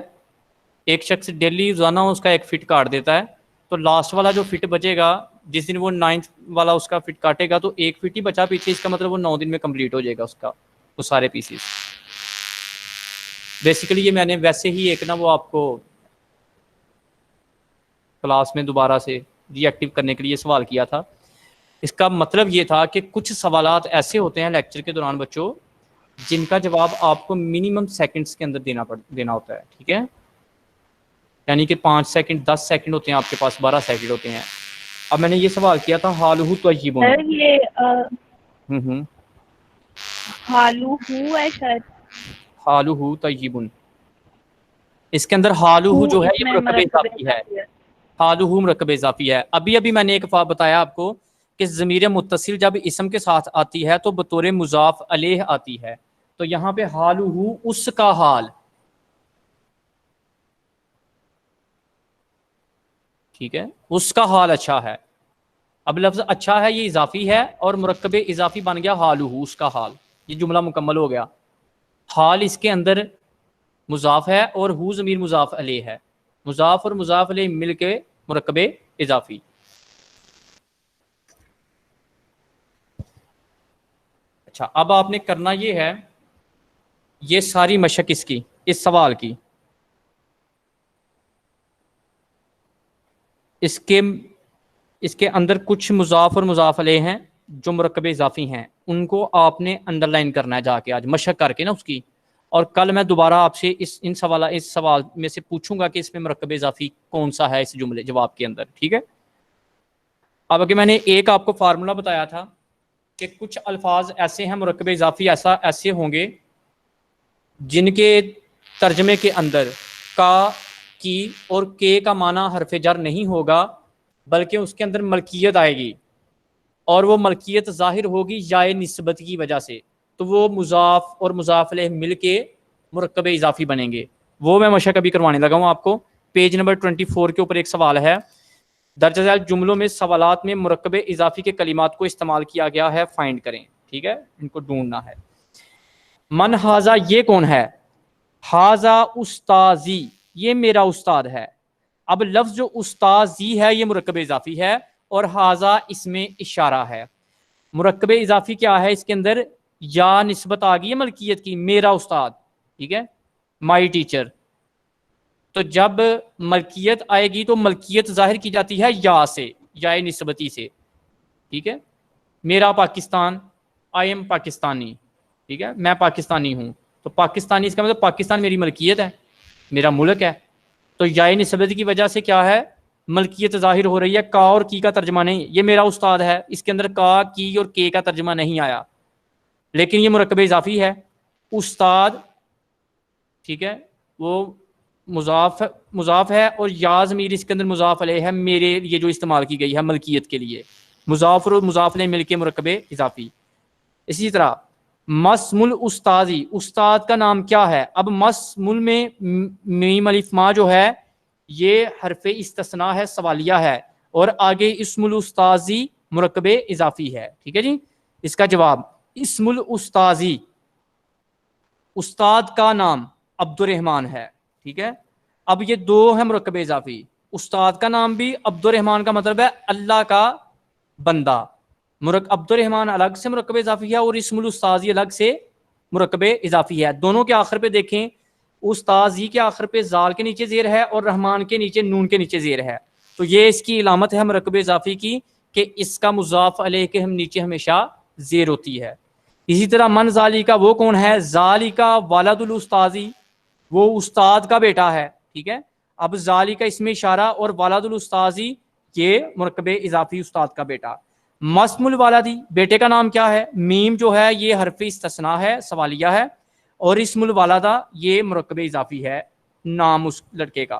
Speaker 1: ایک شخص ڈیلی روزانہ اس کا 1 فٹ کاٹ دیتا ہے، تو لاسٹ والا جو فٹ بچے گا جس دن وہ 9 والا اس کا فٹ کاٹے گا تو 1 فٹ ہی بچا پیچھے، اس کا مطلب وہ 9 دن میں کمپلیٹ ہو جائے گا اس کا وہ سارے پیسز. بیسیکلی یہ میں نے ویسے ہی ایک نا وہ آپ کو کلاس میں دوبارہ سے ری ایکٹیو کرنے کے لیے سوال کیا تھا. اس کا مطلب یہ تھا کہ کچھ سوالات ایسے ہوتے ہیں لیکچر کے دوران بچوں جن کا جواب آپ کو منیمم سیکنڈز کے اندر دینا ہوتا ہے، ٹھیک ہے، یعنی کہ 5 سیکنڈ 10 سیکنڈ ہوتے ہیں آپ کے پاس، 12 سیکنڈ ہوتے ہیں. اب میں نے یہ سوال کیا تھا حالہ طیب.
Speaker 2: سر یہ حالو ہے شاید.
Speaker 1: حالہ طیب، اس کے اندر حالہ جو ہے
Speaker 2: اس
Speaker 1: یہ
Speaker 2: میں
Speaker 1: مرکب
Speaker 2: مرکب
Speaker 1: اضافی ہے،
Speaker 2: اضافی ہے.
Speaker 1: حالہ مرکب اضافی ہے. ابھی میں نے ایک بتایا آپ کو کہ ضمیر متصل جب اسم کے ساتھ آتی ہے تو بطور مضاف علیہ آتی ہے. تو یہاں پہ حالہ اس کا حال، ٹھیک ہے، اس کا حال اچھا ہے. اب لفظ اچھا ہے یہ اضافی ہے اور مرکب اضافی بن گیا حالہ اس کا حال. یہ جملہ مکمل ہو گیا. حال اس کے اندر مضاف ہے اور ہو ضمیر مضاف علیہ ہے. مضاف اور مضاف علیہ مل کے مرکب اضافی. اچھا، اب آپ نے کرنا یہ ہے، یہ ساری مشق اس کی، اس سوال کی، اس کے اندر کچھ مضاف اور مضاف علیہ ہیں جو مرکب اضافی ہیں، ان کو آپ نے انڈر لائن کرنا ہے جا کے آج مشق کر کے نا اس کی. اور کل میں دوبارہ آپ سے اس سوال میں سے پوچھوں گا کہ اس میں مرکب اضافی کون سا ہے اس جملے جواب کے اندر. ٹھیک ہے. اب اگر میں نے ایک آپ کو فارمولا بتایا تھا کہ کچھ الفاظ ایسے ہیں مرکب اضافی ایسے ہوں گے جن کے ترجمے کے اندر کا، کی اور کے کا معنی حرف جر نہیں ہوگا بلکہ اس کے اندر ملکیت آئے گی، اور وہ ملکیت ظاہر ہوگی یائے نسبت کی وجہ سے، تو وہ مضاف اور مضاف علیہ مل کے مرکب اضافی بنیں گے. وہ میں مشق ابھی کروانے لگا ہوں آپ کو. پیج نمبر 24 کے اوپر ایک سوال ہے، درج ذیل جملوں میں سوالات میں مرکب اضافی کے کلمات کو استعمال کیا گیا ہے، فائنڈ کریں. ٹھیک ہے، ان کو ڈھونڈنا ہے. من ہاذا، یہ کون ہے؟ ہاذا استاذی، یہ میرا استاد ہے. اب لفظ جو استاذی ہے یہ مرکب اضافی ہے اور ہاذا اس میں اشارہ ہے. مرکب اضافی کیا ہے اس کے اندر؟ یا نسبت آ گئی ہے ملکیت کی، میرا استاد. ٹھیک ہے، مائی ٹیچر. تو جب ملکیت آئے گی تو ملکیت ظاہر کی جاتی ہے یا سے، یا نسبتی سے. ٹھیک ہے، میرا پاکستان، آئی ایم پاکستانی. ٹھیک ہے، میں پاکستانی ہوں. تو پاکستانی اس کا مطلب پاکستان میری ملکیت ہے، میرا ملک ہے. تو یا نسبت کی وجہ سے کیا ہے؟ ملکیت ظاہر ہو رہی ہے. کا اور کی کا ترجمہ نہیں. یہ میرا استاد ہے، اس کے اندر کا، کی اور کے کا ترجمہ نہیں آیا، لیکن یہ مرکب اضافی ہے. استاد، ٹھیک ہے، وہ مضاف ہے اور یا ضمیر اس کے اندر مضاف علیہ ہے، میرے لیے جو استعمال کی گئی ہے ملکیت کے لیے. مضاف اور مضاف علیہ مل کے مرکب اضافی. اسی طرح مسمل استاذی، استاد کا نام کیا ہے؟ اب مسمل میں میم الف ما جو ہے یہ حرف استثناء ہے، سوالیہ ہے، اور آگے اسم الاستاذی مرکب اضافی ہے. ٹھیک ہے جی. اس کا جواب اسم الاستاذی، استاد کا نام عبد الرحمن ہے. ٹھیک ہے. اب یہ دو ہے مرکب اضافی. استاد کا نام بھی، عبد الرحمن کا مطلب ہے اللہ کا بندہ. عبد الرحمن الگ سے مرکب اضافی ہے اور اسم الاستاذی الگ سے مرکب اضافی ہے. دونوں کے آخر پہ دیکھیں، استاذی کے آخر پہ زال کے نیچے زیر ہے اور رحمان کے نیچے نون کے نیچے زیر ہے. تو یہ اس کی علامت ہے مرکب اضافی کی کہ اس کا مضاف علیہ کے ہم نیچے ہمیشہ زیر ہوتی ہے. اسی طرح من ذالی کا، وہ کون ہے؟ ذالی کا ولد الاستاذی، وہ استاد کا بیٹا ہے. ٹھیک ہے. اب ذالی کا اس میں اشارہ اور ولد الاستاذی یہ مرکب اضافی استاد کا بیٹا. مسم الوالدی، بیٹے کا نام کیا ہے؟ میم جو ہے یہ حرف استثناء ہے، سوالیہ ہے، اور اسم الوالدہ یہ مرکب اضافی ہے، نام اس لڑکے کا.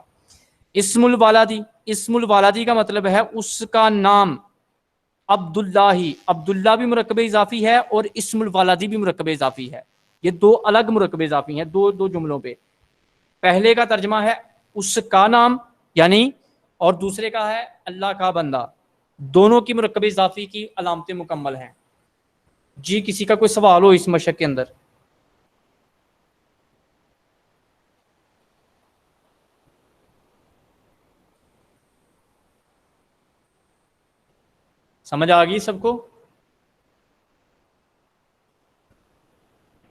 Speaker 1: اسم الوالدی کا مطلب ہے اس کا نام. عبداللہ، عبداللہ بھی مرکب اضافی ہے اور اسم الوالدی بھی مرکب اضافی ہے. یہ دو الگ مرکب اضافی ہیں دو جملوں پہ. پہلے کا ترجمہ ہے اس کا نام یعنی، اور دوسرے کا ہے اللہ کا بندہ. دونوں کی مرکب اضافی کی علامتیں مکمل ہیں. جی کسی کا کوئی سوال ہو اس مشق کے اندر؟ سمجھ آ گئی سب کو؟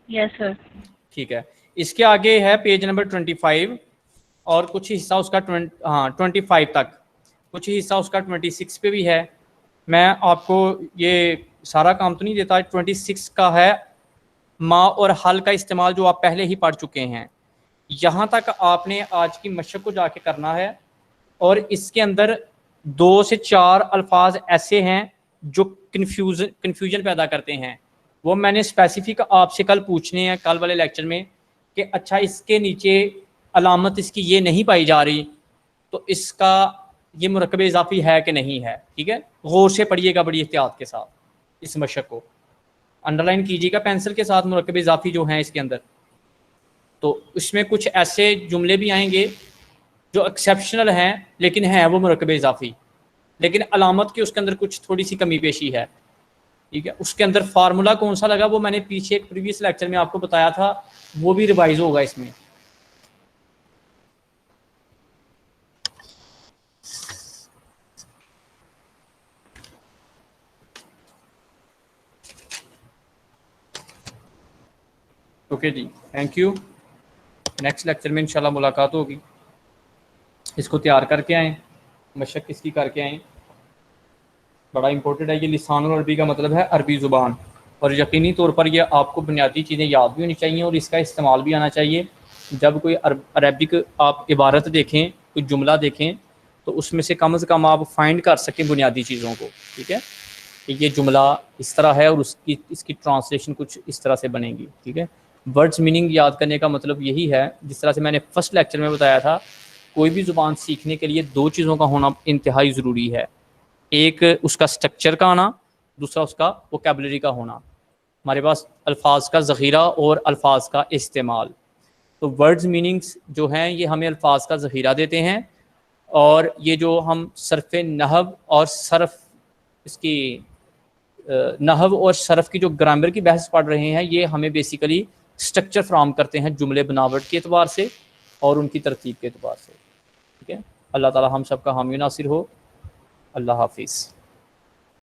Speaker 2: یس سر.
Speaker 1: ٹھیک ہے. اس کے آگے ہے پیج نمبر 25 اور کچھ حصہ اس کا 25 تک، کچھ حصہ اس کا 26 پہ بھی ہے. میں آپ کو یہ سارا کام تو نہیں دیتا. 26 کا ہے ما اور حل کا استعمال جو آپ پہلے ہی پڑھ چکے ہیں. یہاں تک آپ نے آج کی مشق کو جا کے کرنا ہے، اور اس کے اندر 2 سے 4 الفاظ ایسے ہیں جو کنفیوژن پیدا کرتے ہیں. وہ میں نے اسپیسیفک آپ سے کل پوچھنے ہیں کل والے لیکچر میں کہ اچھا اس کے نیچے علامت اس کی یہ نہیں پائی جا رہی تو اس کا
Speaker 4: یہ مرکب اضافی ہے کہ نہیں ہے. ٹھیک ہے, غور سے پڑھیے گا بڑی احتیاط کے ساتھ اس مشق کو, انڈر لائن کیجیے گا پینسل کے ساتھ مرکب اضافی جو ہیں اس کے اندر. تو اس میں کچھ ایسے جملے بھی آئیں گے جو ایکسیپشنل ہیں لیکن ہیں وہ مرکب اضافی, لیکن علامت کی اس کے اندر کچھ تھوڑی سی کمی پیشی ہے. ٹھیک ہے, اس کے اندر فارمولا کون سا لگا وہ میں نے پیچھے ایک پریویس لیکچر میں آپ کو بتایا تھا, وہ بھی ریوائز ہوگا اس میں. اوکے جی, تھینک یو. نیکسٹ لیکچر میں انشاءاللہ ملاقات ہوگی. اس کو تیار کر کے آئیں, مشق اس کی کر کے آئیں, بڑا امپورٹنٹ ہے. یہ لسان العربی کا مطلب ہے عربی زبان, اور یقینی طور پر یہ آپ کو بنیادی چیزیں یاد بھی ہونی چاہیے اور اس کا استعمال بھی آنا چاہیے. جب کوئی عربک آپ عبارت دیکھیں, کوئی جملہ دیکھیں, تو اس میں سے کم آپ فائنڈ کر سکیں بنیادی چیزوں کو. ٹھیک ہے, کہ یہ جملہ اس طرح ہے اور اس کی ٹرانسلیشن کچھ اس طرح سے بنے گی. ٹھیک ہے, ورڈز میننگ یاد کرنے کا مطلب یہی ہے, جس طرح سے میں نے فرسٹ لیکچر میں بتایا تھا, کوئی بھی زبان سیکھنے کے لیے دو چیزوں کا ہونا انتہائی ضروری ہے. ایک اس کا سٹرکچر کا آنا, دوسرا اس کا ووکیبلری کا ہونا. ہمارے پاس الفاظ کا ذخیرہ اور الفاظ کا استعمال. تو ورڈز میننگز جو ہیں یہ ہمیں الفاظ کا ذخیرہ دیتے ہیں, اور یہ جو ہم صرف نحو اور صرف اس کی نحو اور صرف کی جو گرامر کی بحث پڑھ رہے ہیں, یہ ہمیں بیسیکلی سٹرکچر فراہم کرتے ہیں جملے بناوٹ کے اعتبار سے اور ان کی ترتیب کے اعتبار سے. ٹھیک ہے, اللہ تعالی ہم سب کا حامی و ناصر ہو. اللہ حافظ.